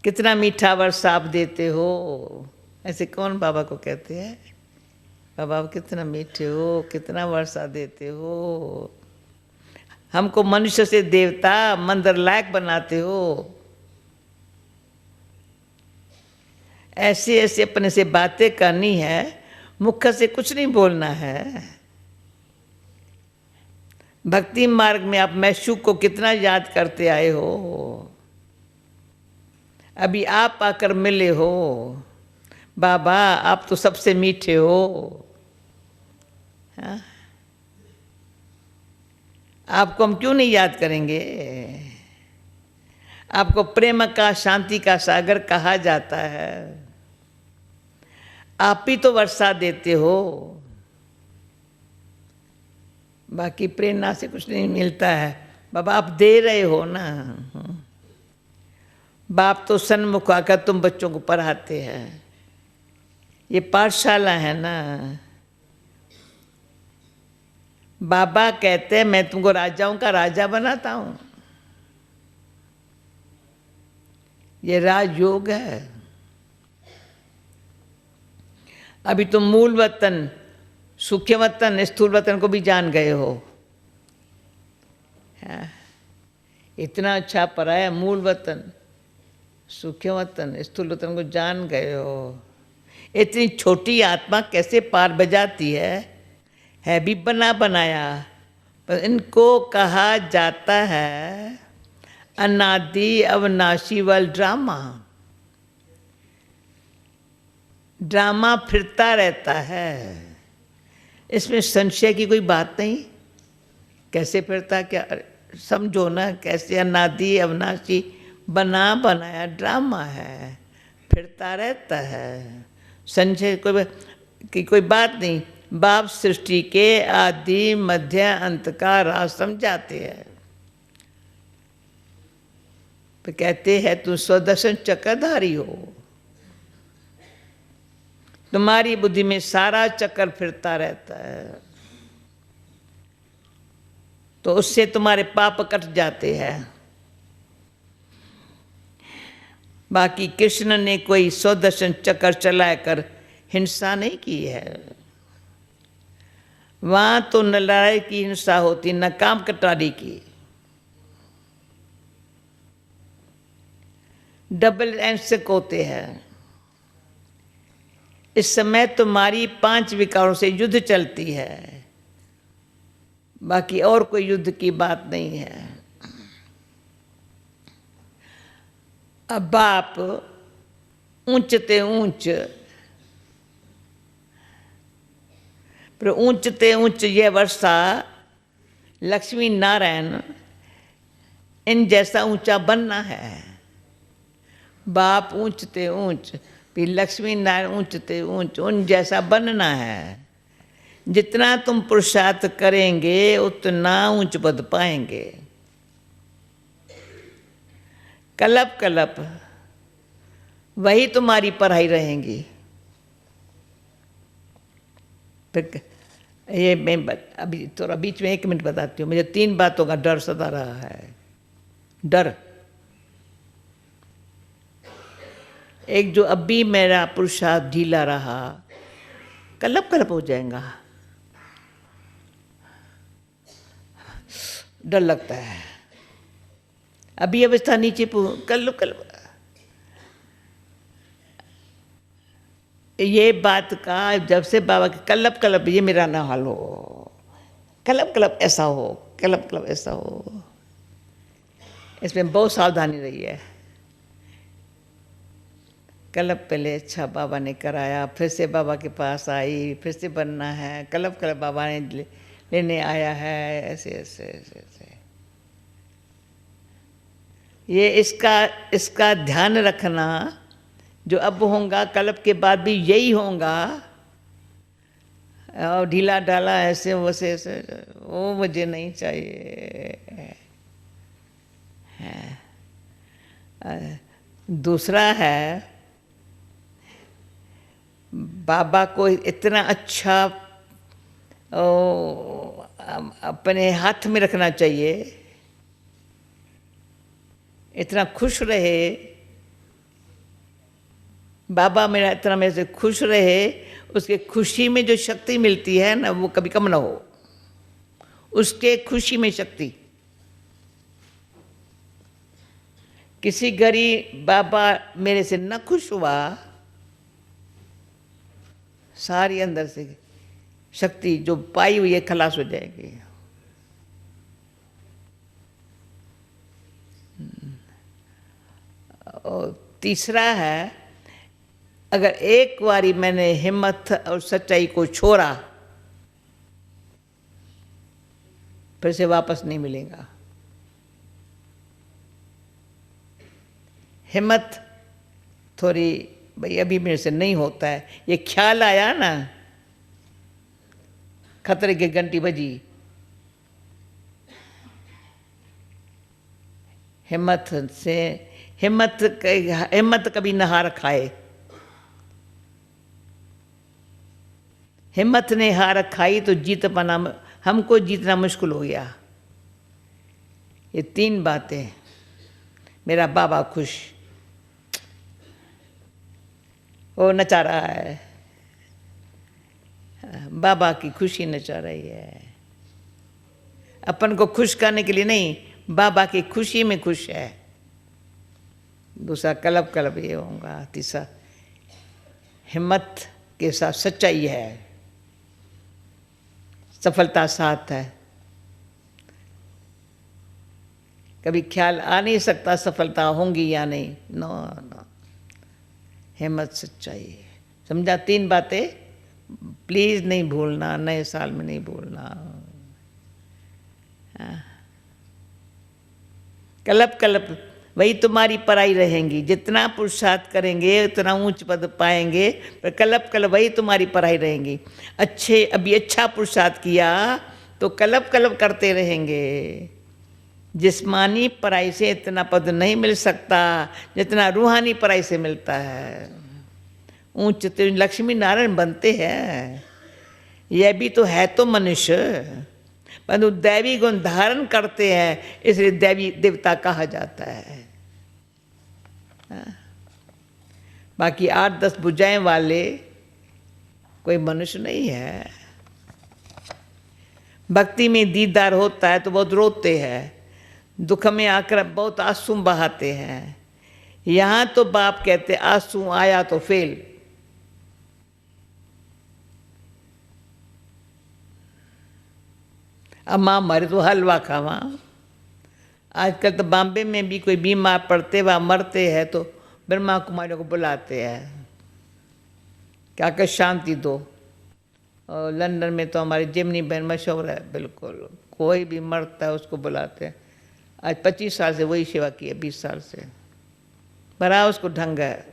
कितना मीठा वर्षा आप देते हो। ऐसे कौन बाबा को कहते हैं? बाबा आप कितना मीठे हो, कितना वर्षा देते हो। हमको मनुष्य से देवता मंदिर लायक बनाते हो। ऐसे ऐसे अपने से बातें करनी है, मुख से कुछ नहीं बोलना है। भक्ति मार्ग में आप मैशूक को कितना याद करते आए हो। अभी आप आकर मिले हो, बाबा आप तो सबसे मीठे हो। हाँ? आपको हम क्यों नहीं याद करेंगे? आपको प्रेम का, शांति का सागर कहा जाता है। आप ही तो वर्षा देते हो, बाकी प्रेरणा से कुछ नहीं मिलता है। बाबा आप दे रहे हो ना। बाप तो सन्मुख आकर तुम बच्चों को पढ़ाते हैं। ये पाठशाला है ना। बाबा कहते हैं मैं तुमको राजाओं का राजा बनाता हूं। ये राजयोग है। अभी तुम मूल वतन, सूक्ष्म वतन, स्थूल वतन को भी जान गए हो। हाँ? इतना अच्छा पढ़ा है, मूल वतन, सूक्ष्म वतन, स्थूल वतन को जान गए हो। इतनी छोटी आत्मा कैसे पार बजाती है भी बना बनाया। पर इनको कहा जाता है अनादि अविनाशी वाल ड्रामा। ड्रामा फिरता रहता है, इसमें संशय की कोई बात नहीं। कैसे फिरता, क्या समझो ना, कैसे अनादि अविनाशी बना बनाया ड्रामा है, फिरता रहता है। संशय की कोई बात नहीं। बाप सृष्टि के आदि मध्य अंत का राज समझाते हैं। तो कहते हैं तुम स्वदर्शन चक्रधारी हो, तुम्हारी बुद्धि में सारा चक्र फिरता रहता है, तो उससे तुम्हारे पाप कट जाते हैं। बाकी कृष्ण ने कोई स्वदर्शन चक्र चलाकर हिंसा नहीं की है। वहां तो न लड़ाई की हिंसा होती, न काम कटारी की। डबल एंसक होते हैं। इस समय तुम्हारी 5 विकारों से युद्ध चलती है, बाकी और कोई युद्ध की बात नहीं है। अब बाप ऊंचते ऊंच, पर ऊंचते ऊंच ये वर्षा लक्ष्मी नारायण इन जैसा ऊंचा बनना है। बाप ऊंचते ऊंच, फिर लक्ष्मी नारायण ऊंचते ऊंच, उन जैसा बनना है। जितना तुम पुरुषार्थ करेंगे उतना ऊंच पद पाएंगे। कलप कलप वही तुम्हारी पढ़ाई रहेंगी। फिर ये मैं अभी थोड़ा बीच में 1 मिनट बताती हूँ। मुझे 3 बातों का डर सता रहा है। डर एक, जो अभी मेरा पुरुषार्थ ढीला रहा, कलप कलप हो जाएगा। डर लगता है। अभी अवस्था नीचे कलप कलप। ये बात का जब से बाबा के कलप कलप ये मेरा ना हाल हो, कलप कलप ऐसा हो, कलप कलप ऐसा हो, इसमें बहुत सावधानी रही है। कलप पहले अच्छा बाबा ने कराया, फिर से बाबा के पास आई, फिर से बनना है। कलप कलप बाबा ने लेने आया है, ऐसे ऐसे ऐसे ऐसे। ये इसका ध्यान रखना। जो अब होगा कलप के बाद भी यही होगा। और ढीला ढाला ऐसे वैसे ऐसे, वो मुझे नहीं चाहिए। दूसरा है, बाबा को इतना अच्छा अपने हाथ में रखना चाहिए, इतना खुश रहे बाबा मेरा, इतना मेरे से खुश रहे। उसके खुशी में जो शक्ति मिलती है ना, वो कभी कम ना हो। उसके खुशी में शक्ति। किसी घड़ी बाबा मेरे से न खुश हुआ, सारी अंदर से शक्ति जो पाई हुई है खलास हो जाएगी। और तीसरा है, अगर एक बारी मैंने हिम्मत और सच्चाई को छोड़ा फिर से वापस नहीं मिलेगा। हिम्मत थोड़ी, भाई अभी मेरे से नहीं होता है, ये ख्याल आया ना, खतरे की घंटी बजी। हिम्मत कभी न हार खाए। हिम्मत ने हार खाई तो जीत पाना, हमको जीतना मुश्किल हो गया। ये 3 बातें। मेरा बाबा खुश, वो नचा रहा है, बाबा की खुशी नचा रही है। अपन को खुश करने के लिए नहीं, बाबा की खुशी में खुश है। दूसरा कलब कलब ये होगा। तीसरा हिम्मत के साथ सच्चाई है, सफलता साथ है। कभी ख्याल आ नहीं सकता सफलता होंगी या नहीं, नो नो। हिम्मत सच्चाई, समझा? 3 बातें प्लीज नहीं भूलना, नए साल में नहीं भूलना। कलप कलप वही तुम्हारी पराई रहेंगी। जितना पुरुषार्थ करेंगे उतना ऊंच पद पाएंगे, पर कलप कलप वही तुम्हारी पराई रहेंगी। अभी अच्छा पुरुषार्थ किया तो कलप कलप करते रहेंगे। जिस्मानी पराई से इतना पद नहीं मिल सकता जितना रूहानी पराई से मिलता है। ऊंच तो लक्ष्मी नारायण बनते हैं, यह भी तो है तो मनुष्य, परंतु दैवी गुण धारण करते हैं, इसलिए दैवी देवता कहा जाता है। बाकी 8-10 भुजाएं वाले कोई मनुष्य नहीं है। भक्ति में दीदार होता है तो बहुत रोते हैं, दुख में आकर बहुत आंसू बहाते हैं। यहाँ तो बाप कहते आंसू आया तो फेल। अम्मा मरे तो हलवा खावा। आजकल तो बॉम्बे में भी कोई बीमार पड़ते व मरते हैं तो ब्रह्मा कुमारियों को बुलाते हैं, क्या कर शांति दो। और लंदन में तो हमारी जिमनी बहन मशहूर है, बिल्कुल कोई भी मरता है उसको बुलाते हैं। आज 25 साल से वही सेवा की है, 20 साल से। बड़ा उसको ढंग है,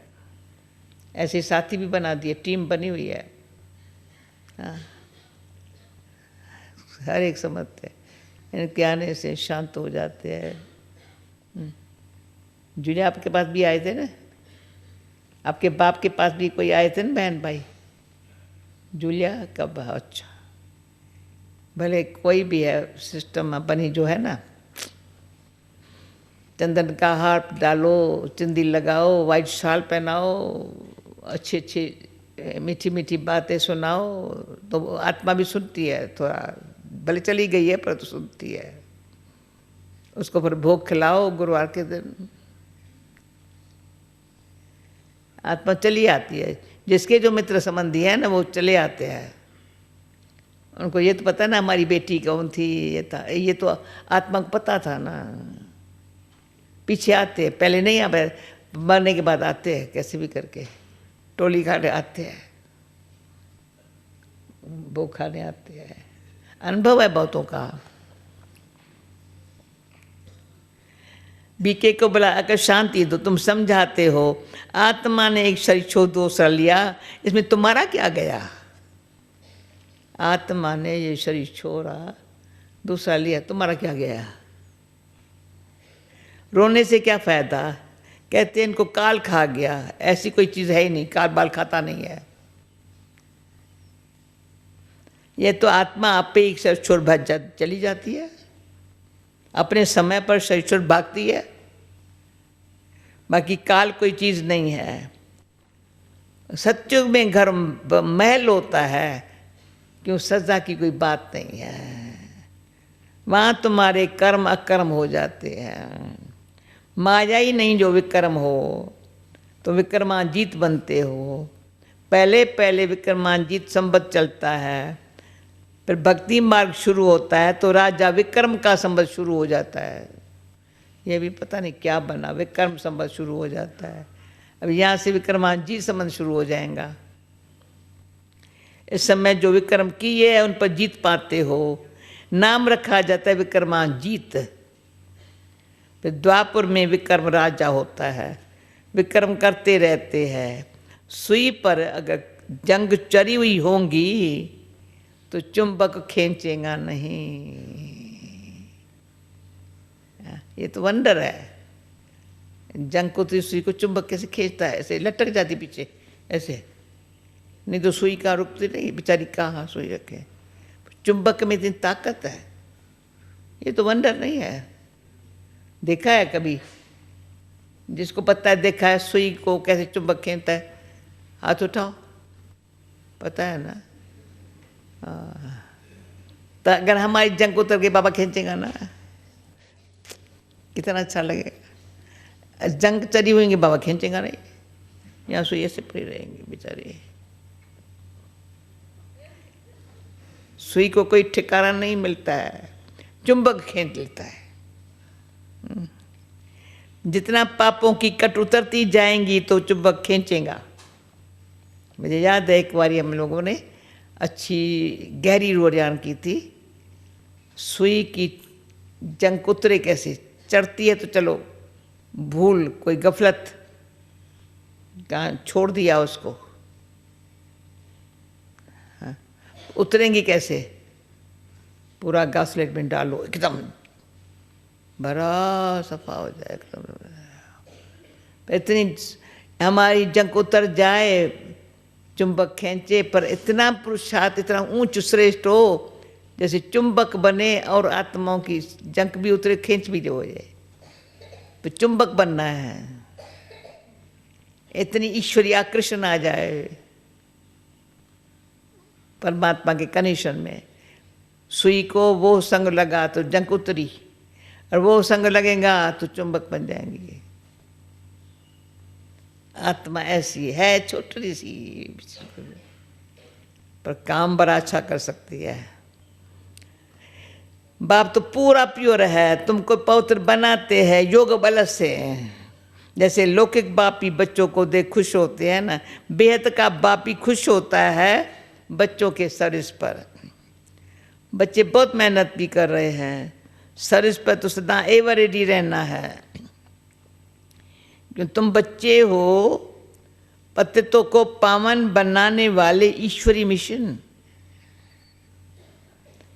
ऐसे साथी भी बना दिए, टीम बनी हुई है। हाँ, हर एक समझते हैं, इनके आने से शांत हो जाते हैं। जूलिया आपके पास भी आए थे ना, आपके बाप के पास भी कोई आए थे ना बहन भाई? जूलिया कब? अच्छा, भले कोई भी है सिस्टम बनी जो है ना, चंदन का हार डालो, चिंदी लगाओ, वाइट शाल पहनाओ, अच्छी अच्छी मीठी मीठी बातें सुनाओ तो आत्मा भी सुनती है। थोड़ा भले चली गई है पर तो सुनती है। उसको फिर भोग खिलाओ गुरुवार के दिन, आत्मा चली आती है। जिसके जो मित्र संबंधी है ना वो चले आते हैं। उनको ये तो पता ना हमारी बेटी कौन थी, ये था, ये तो आत्मा को पता था ना। पीछे आते हैं, पहले नहीं आ, मरने के बाद आते हैं, कैसे भी करके टोली खाने आते हैं, भोग खाने आते हैं। अनुभव है बहुतों का। बीके को बोला अगर शांति दो, तुम समझाते हो आत्मा ने एक शरीर छोड़ दूसरा लिया, इसमें तुम्हारा क्या गया? आत्मा ने ये शरीर छोड़ा दूसरा लिया, तुम्हारा क्या गया? रोने से क्या फायदा? कहते हैं इनको काल खा गया। ऐसी कोई चीज़ है ही नहीं, काल बाल खाता नहीं है। ये तो आत्मा आप पे एक शरीर छोड़ भाग चली जाती है, अपने समय पर शरीर छोड़ भागती है। बाकी काल कोई चीज़ नहीं है। सत्युग में घर महल होता है, क्यों सजा की कोई बात नहीं है। वहाँ तुम्हारे कर्म अकर्म हो जाते हैं। माया ही नहीं जो विक्रम हो तो विक्रमाजीत बनते हो। पहले पहले विक्रमाजीत संबत चलता है, फिर भक्ति मार्ग शुरू होता है तो राजा विक्रम का संबत शुरू हो जाता है। ये भी पता नहीं क्या बना, विक्रम संबत शुरू हो जाता है। अब यहाँ से विक्रमाजीत संबंध शुरू हो जाएगा। इस समय जो विक्रम किए है उन पर जीत पाते हो, नाम रखा जाता है विक्रमाजीत। फिर द्वापर में विक्रम राजा होता है, विक्रम करते रहते हैं। सुई पर अगर जंग चरी हुई होंगी तो चुंबक खींचेगा नहीं। ये तो वंडर है। जंग को तो सुई को चुंबक कैसे खींचता है, ऐसे लटक जाती पीछे ऐसे, नहीं तो सुई का रुकती नहीं, बेचारी कहाँ सुई रखे। चुंबक में इतनी ताकत है, ये तो वंडर नहीं है। देखा है कभी? जिसको पता है, देखा है सुई को कैसे चुंबक खींचता है, हाथ उठाओ, पता है ना। तो अगर हमारी जंग उतर के बाबा खींचेगा ना, कितना अच्छा लगेगा। जंग चली हुई बाबा खींचेगा नहीं, यहाँ सुई ऐसे पड़ी रहेंगे बेचारे। सुई को कोई ठिकाना नहीं मिलता है, चुंबक खींच लेता है। जितना पापों की कट उतरती जाएंगी तो चुंबक खींचेगा। मुझे याद है एक बार हम लोगों ने अच्छी गहरी रोजान की थी। सुई की जंग उतरे कैसे, चढ़ती है तो चलो भूल, कोई गफलत कहाँ छोड़ दिया उसको, हाँ। उतरेंगी कैसे? पूरा गासलेट में डालो, एकदम भरा सफा हो जाए एकदम। इतनी हमारी जंग उतर जाए, चुंबक खींचे, पर इतना पुरुषार्थ, इतना ऊंच श्रेष्ठ हो जैसे चुंबक बने और आत्माओं की जंग भी उतरे, खींच भी जो हो जाए। तो चुंबक बनना है, इतनी ईश्वरीय आकर्षण आ जाए परमात्मा के कनेक्शन में। सुई को वो संग लगा तो जंग उतरी, और वो संग लगेगा तो चुंबक बन जाएंगे। आत्मा ऐसी है, छोटी सी, पर काम बड़ा अच्छा कर सकती है। बाप तो पूरा प्योर है, तुमको पवित्र बनाते हैं योग बल से। जैसे लौकिक बाप ही बच्चों को देख खुश होते हैं ना, बेहद का बाप ही खुश होता है बच्चों के सर्विस पर। बच्चे बहुत मेहनत भी कर रहे हैं, सर्विस पर तो सदा एवर रेडी रहना है। क्यों? तुम बच्चे हो पतितों को पावन बनाने वाले ईश्वरी मिशन।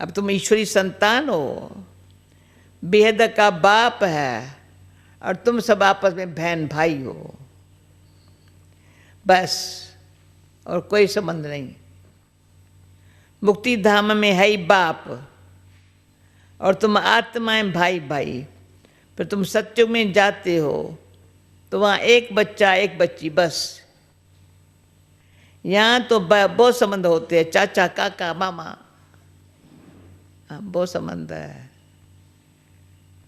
अब तुम ईश्वरी संतान हो, बेहद का बाप है, और तुम सब आपस में बहन भाई हो, बस, और कोई संबंध नहीं। मुक्ति धाम में है ही बाप, और तुम आत्माएं भाई भाई। फिर तुम सत्युग में जाते हो तो वहाँ एक बच्चा एक बच्ची, बस। यहाँ तो बहुत संबंध होते हैं, चाचा काका मामा, बहुत संबंध है।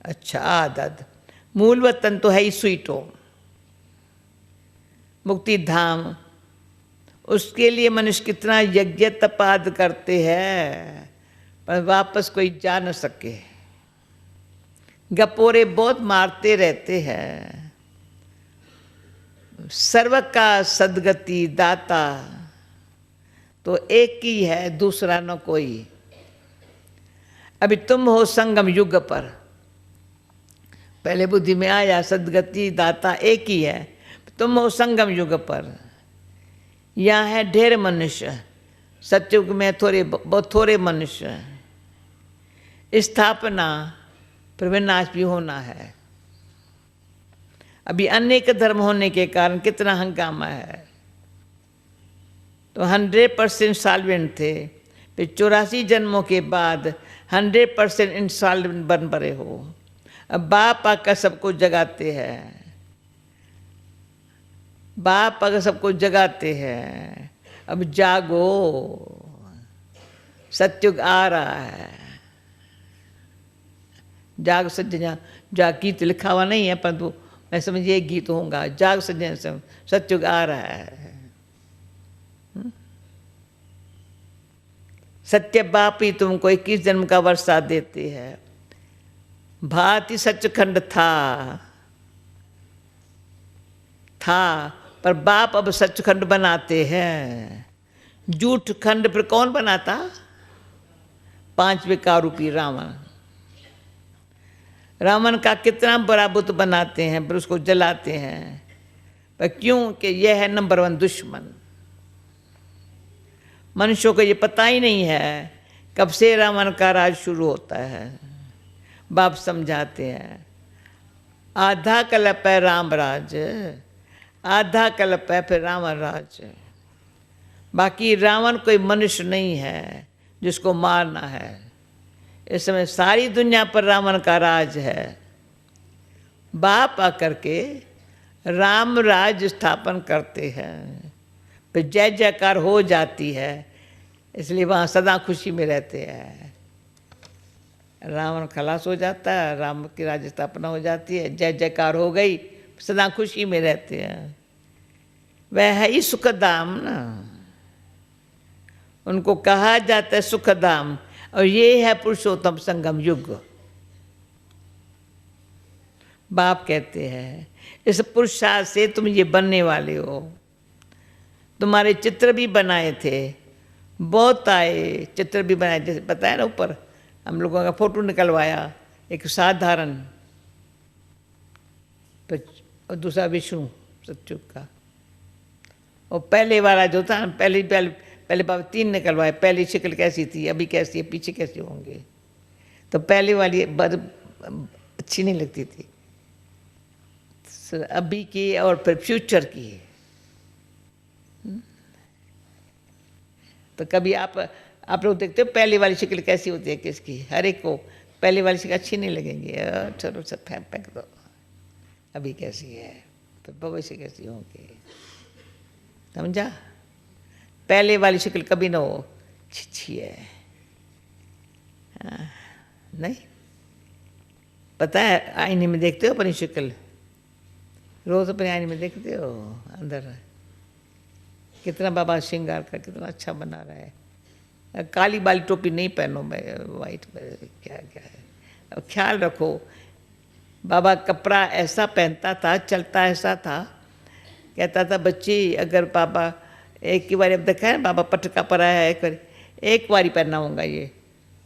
अच्छा आदत, मूल वतन तो है ही स्वीटो, मुक्ति धाम। उसके लिए मनुष्य कितना यज्ञ तपाद करते हैं, पर वापस कोई जा न सके। गपोरे बहुत मारते रहते हैं। सर्व का सदगति दाता तो एक ही है, दूसरा न कोई। अभी तुम हो संगम युग पर, पहले बुद्धि में आया सदगति दाता एक ही है। तुम हो संगम युग पर, यहाँ है ढेर मनुष्य, सतयुग में बहुत थोड़े मनुष्य। स्थापना फिर विनाश भी होना है। अभी अनेक धर्म होने के कारण कितना हंगामा है। तो 100% इंस्टॉलमेंट थे, फिर 84 जन्मों के बाद 100% इंस्टॉलमेंट बन पड़े हो। अब बाप आकर सबको जगाते हैं, बाप आकर सबको जगाते हैं। अब जागो, सतयुग आ रहा है। जाग सज्जन, जाग गीत लिखा हुआ नहीं है, परंतु मैं समझिए एक गीत होगा, जाग सज्जन सतयुग आ रहा है। सत्य बाप ही तुमको 21 जन्म का वर्षा देते हैं। भांति सचखंड था पर बाप अब सचखंड बनाते हैं। झूठ खंड फिर कौन बनाता? 5 का रूपी रावण। रावण का कितना बड़ा बुत बनाते हैं, फिर उसको जलाते हैं। पर क्यों? कि यह है नंबर 1 दुश्मन। मनुष्यों को ये पता ही नहीं है कब से रावण का राज शुरू होता है। बाप समझाते हैं, आधा कल्प है राम राज, आधा कल्प है फिर रावण राज। बाकी रावण कोई मनुष्य नहीं है जिसको मारना है। इस समय सारी दुनिया पर रावण का राज है। बाप आकर के राम राज स्थापन करते हैं, फिर जय जयकार हो जाती है। इसलिए वहाँ सदा खुशी में रहते हैं। रावण खलास हो जाता है, राम की राज स्थापना हो जाती है, जय जयकार हो गई, सदा खुशी में रहते हैं। वह है ही सुखधाम ना, उनको कहा जाता है सुखधाम। और ये है पुरुषोत्तम संगम युग। बाप कहते हैं इस पुरुषार्थ से तुम ये बनने वाले हो। तुम्हारे चित्र भी बनाए थे, बहुत आए चित्र भी बनाए, जैसे बताया ना ऊपर हम लोगों का फोटो निकलवाया, एक साधारण, और दूसरा विष्णु सतयुग का। और पहले वाला जो था, पहले बाबा 3 निकलवाए। पहली शक्ल कैसी थी, अभी कैसी है, पीछे कैसे होंगे। तो पहले वाली अच्छी नहीं लगती थी, अभी की और फिर फ्यूचर की। तो कभी आप लोग देखते हो पहले वाली शक्ल कैसी होती है किसकी? हर एक को पहले वाली शक्ल अच्छी नहीं लगेंगी, चलो सब फेंक दो। अभी कैसी है तो भविष्य कैसी होंगी, समझा? पहले वाली शक्ल कभी ना हो अच्छी है। हाँ, नहीं पता है, आईने में देखते हो अपनी शक्ल, रोज अपने आईने में देखते हो अंदर कितना बाबा श्रृंगार का कितना अच्छा बना रहा है। काली बाली टोपी नहीं पहनो, मैं वाइट क्या क्या है। अब ख्याल रखो, बाबा कपड़ा ऐसा पहनता था, चलता ऐसा था, कहता था बच्ची अगर बाबा एक ही बार, अब देखा है बाबा पटका पड़ा है, एक बारी पहनना होगा ये।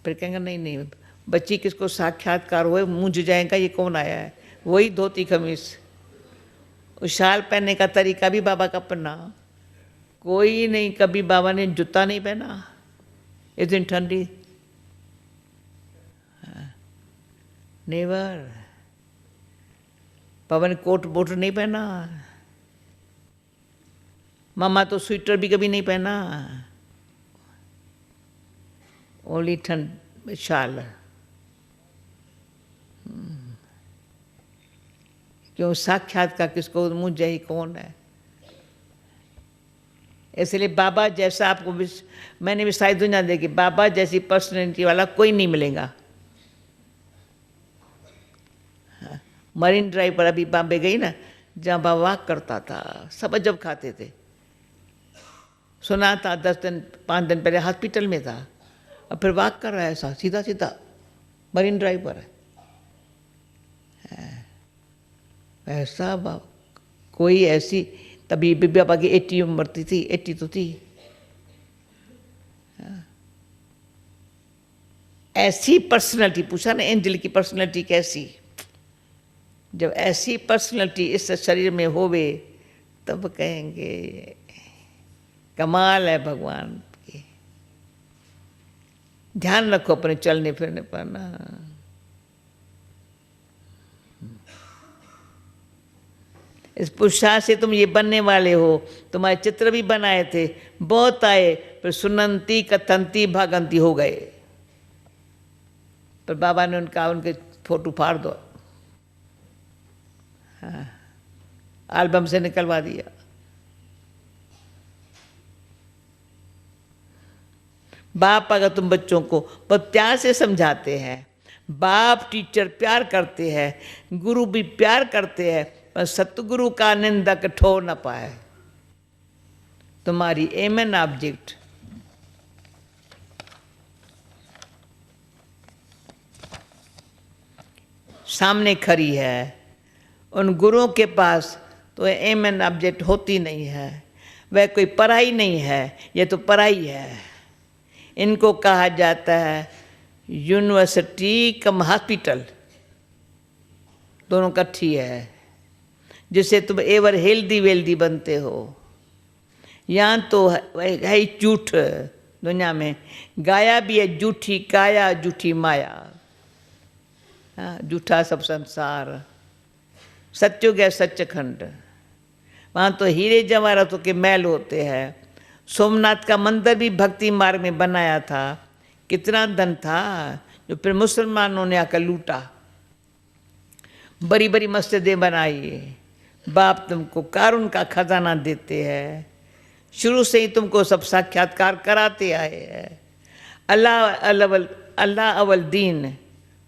फिर कहेंगे नहीं बच्ची किसको साक्षात्कार हुए मूंझ जाएगा, ये कौन आया है। वही धोती खमीस, उस शाल पहनने का तरीका भी बाबा का अपना। कोई नहीं, कभी बाबा ने जूता नहीं पहना इस दिन ठंडी, नेवर। बाबा ने कोट बोट नहीं पहना, मामा तो स्वेटर भी कभी नहीं पहना, ओनली ठंड शाल। क्यों? साक्षात का किसको मुझ ही कौन है। इसलिए बाबा जैसा आपको मैंने भी सारी दुनिया देखी, बाबा जैसी पर्सनैलिटी वाला कोई नहीं मिलेगा। मरीन ड्राइव पर अभी बॉम्बे गई ना, जहाँ बाबा वॉक करता था, सब जब खाते थे। सुना था 5 दिन पहले हॉस्पिटल में था, अब फिर वॉक कर रहा है ऐसा सीधा सीधा मरीन ड्राइव पर है। ऐसा कोई ऐसी, तभी बाबा की 80 उम्र थी, 80 तो थी। ऐसी पर्सनैलिटी, पूछा ना एंजल की पर्सनैलिटी कैसी। जब ऐसी पर्सनैलिटी इस शरीर में होवे तब कहेंगे कमाल है भगवान की। ध्यान रखो अपने चलने फिरने पर ना। इस पुरुषार्थ से तुम ये बनने वाले हो। तुम्हारे चित्र भी बनाए थे, बहुत आए, फिर सुनंती कथंती भागंती हो गए। पर बाबा ने उनके फोटो फाड़ दो, हाँ, एल्बम से निकलवा दिया। बाप अगर तुम बच्चों को बहुत प्यार से समझाते हैं, बाप टीचर प्यार करते हैं, गुरु भी प्यार करते हैं, पर सतगुरु का निंदक ठो न पाए। तुम्हारी एम एन ऑब्जेक्ट सामने खड़ी है, उन गुरुओं के पास तो एम एन ऑब्जेक्ट होती नहीं है, वह कोई पढ़ाई नहीं है, ये तो पढ़ाई है। इनको कहा जाता है यूनिवर्सिटी कम हॉस्पिटल, दोनों इकट्ठी है, जिससे तुम एवर हेल्दी वेल्दी बनते हो। यहाँ तो है ही झूठ, दुनिया में गाया भी है झूठी काया झूठी माया, झूठा सब संसार, सत्युग है सच्चखंड। वहाँ तो हीरे जवाहरातों के महल होते हैं। सोमनाथ का मंदिर भी भक्ति मार्ग में बनाया था, कितना धन था जो फिर मुसलमानों ने आकर लूटा। बड़ी बड़ी मस्जिदें बनाई, बाप तुमको कारून का खजाना देते हैं, शुरू से ही तुमको सब साक्षात्कार कराते आए हैं। अल्लाह अवल दीन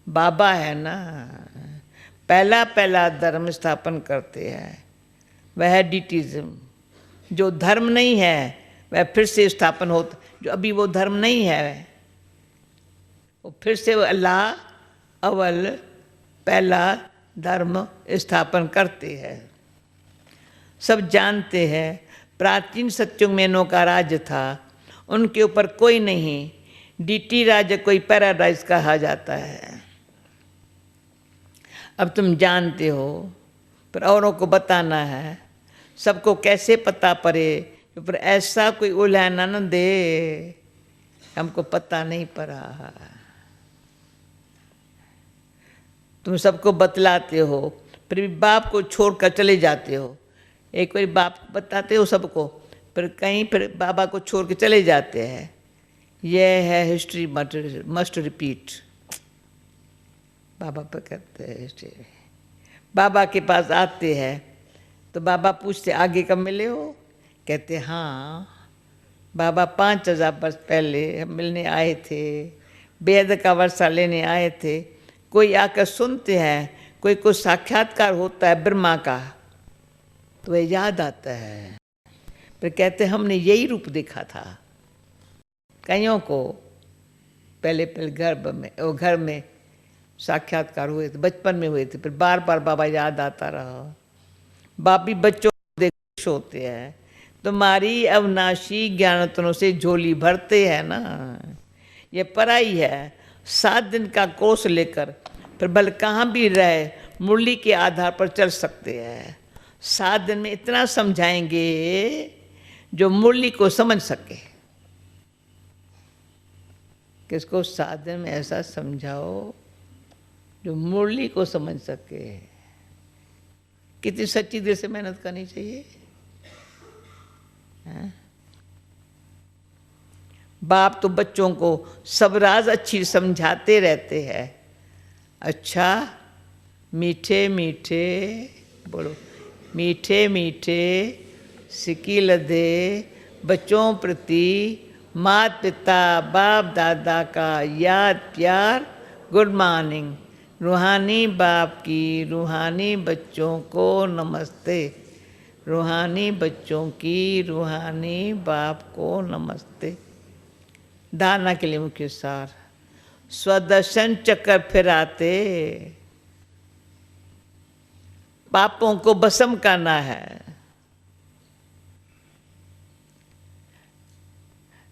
बाबा है ना, पहला पहला धर्म स्थापन करते हैं, वह है डिटिज्म। जो धर्म नहीं है वह फिर से स्थापन होता, जो अभी वो धर्म नहीं है वो फिर से अल्लाह अवल पहला धर्म स्थापन करते हैं। सब जानते हैं प्राचीन सत्युग में नौ का राज्य था, उनके ऊपर कोई नहीं, डीटी राज्य कोई पैराडाइज कहा जाता है। अब तुम जानते हो, पर औरों को बताना है, सबको कैसे पता पड़े, पर ऐसा कोई उलझना न दे, हमको पता नहीं पड़ा। तुम सबको बतलाते हो, फिर भी बाप को छोड़कर चले जाते हो। एक बार बाप बताते हो सबको, फिर कहीं फिर बाबा को छोड़ के चले जाते हैं। यह है हिस्ट्री मस्ट रिपीट। बाबा पर करते हैं हिस्ट्री। बाबा के पास आते हैं तो बाबा पूछते आगे कब मिले हो, कहते हाँ बाबा 5000 वर्ष पहले हम मिलने आए थे, वेद का वर्षा लेने आए थे। कोई आकर सुनते हैं, कोई कुछ साक्षात्कार होता है ब्रह्मा का, तो वह याद आता है, फिर कहते हमने यही रूप देखा था। कईयों को पहले घर में साक्षात्कार हुए थे, बचपन में हुए थे, फिर बार बार बाबा याद आता रहा। बाप भी बच्चों को देख खुश होते हैं, तुम्हारी अविनाशी ज्ञानतनों से झोली भरते हैं ना। ये पढ़ाई है, 7 दिन का कोर्स लेकर फिर भले कहाँ भी रहे मुरली के आधार पर चल सकते हैं। 7 दिन में इतना समझाएंगे जो मुरली को समझ सके। किसको 7 दिन में ऐसा समझाओ जो मुरली को समझ सके। कितनी सच्ची दिल से मेहनत करनी चाहिए। बाप तो बच्चों को सब राज अच्छी समझाते रहते हैं। अच्छा मीठे मीठे बोलो, मीठे मीठे सिकिल दे बच्चों प्रति माता पिता बाप दादा का याद प्यार गुड मॉर्निंग। रूहानी बाप की रूहानी बच्चों को नमस्ते, रूहानी बच्चों की रूहानी बाप को नमस्ते। धारणा के लिए मुख्य सार, स्वदर्शन चक्कर फिराते, पापों को भस्म करना है,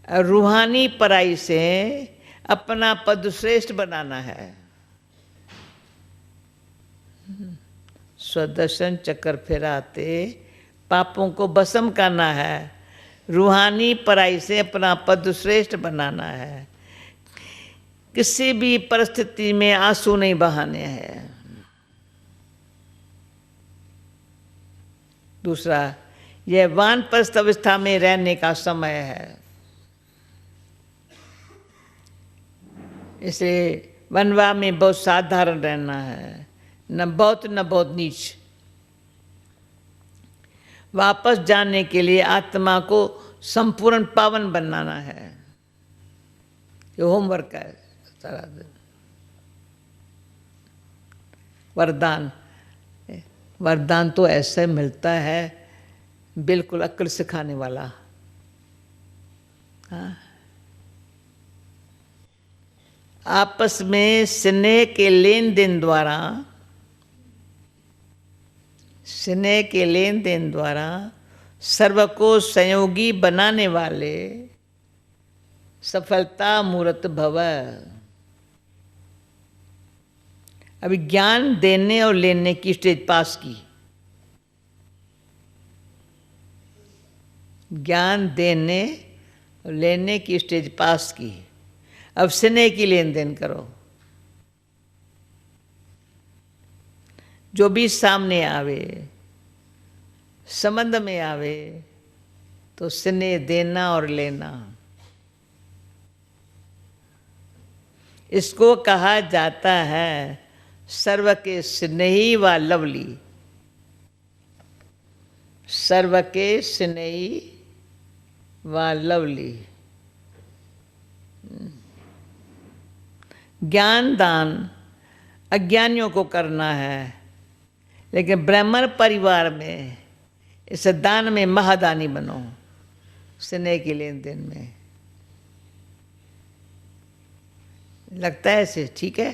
रूहानी पराई से अपना पद श्रेष्ठ बनाना है। स्वदर्शन चक्कर फिराते पापों को भस्म करना है, रूहानी पराई से अपना पद श्रेष्ठ बनाना है। किसी भी परिस्थिति में आंसू नहीं बहाने हैं। दूसरा, यह वानप्रस्थ अवस्था में रहने का समय है, इसलिए वनवा में बहुत साधारण रहना है, न बहुत नीच। वापस जाने के लिए आत्मा को संपूर्ण पावन बनाना है। ये होमवर्क है सारा दिन। वरदान तो ऐसे मिलता है बिल्कुल अक्ल सिखाने वाला। हाँ, आपस में स्नेह के लेन देन द्वारा स्नेह के लेन देन द्वारा सर्व को संयोगी बनाने वाले सफलता मूर्त भव। अभी ज्ञान देने और लेने की स्टेज पास की, ज्ञान देने और लेने की स्टेज पास की। अब स्नेह की लेन देन करो। जो भी सामने आवे, संबंध में आवे, तो स्नेह देना और लेना। इसको कहा जाता है सर्व के स्नेही व लवली। सर्व के स्नेही व लवली। ज्ञान दान अज्ञानियों को करना है, लेकिन ब्राह्मण परिवार में इस दान में महादानी बनो, स्नेह के लेन देन में। लगता है ऐसे ठीक है?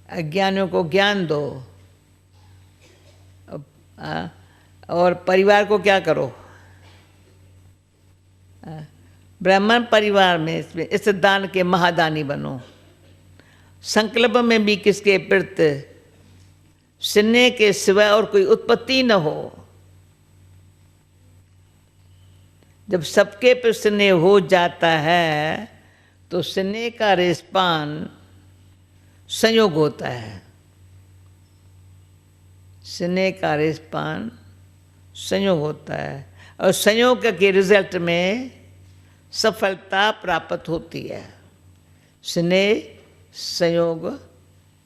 अज्ञानियों को ज्ञान दो और परिवार को क्या करो? ब्राह्मण परिवार में इस दान के महादानी बनो। संकल्प में भी किसके प्रति स्नेह के सिवाय और कोई उत्पत्ति न हो। जब सबके पर स्नेह हो जाता है तो स्नेह का रेस्पान संयोग होता है। स्नेह का रेस्पान संयोग होता है और संयोग के रिजल्ट में सफलता प्राप्त होती है। स्नेह संयोग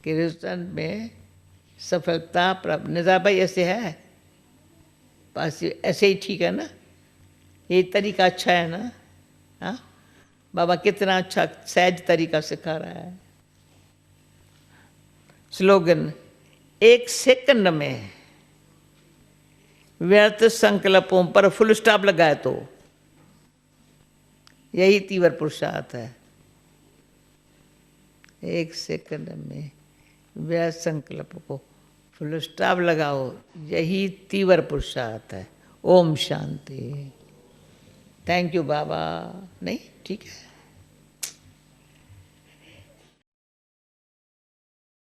के रिजल्ट में सफलता प्राप्त। निज़ार भाई ऐसे है पास, ऐसे ही ठीक है ना? ये तरीका अच्छा है ना? हाँ बाबा कितना अच्छा सहज तरीका सिखा रहा है। स्लोगन, एक सेकंड में व्यर्थ संकल्पों पर फुल स्टॉप लगाए तो यही तीव्र पुरुषार्थ है। एक सेकंड में व्यर्थ संकल्प को फुल स्टॉप लगाओ, यही तीव्र पुरुषार्थ है। ओम शांति। थैंक यू बाबा। नहीं ठीक है।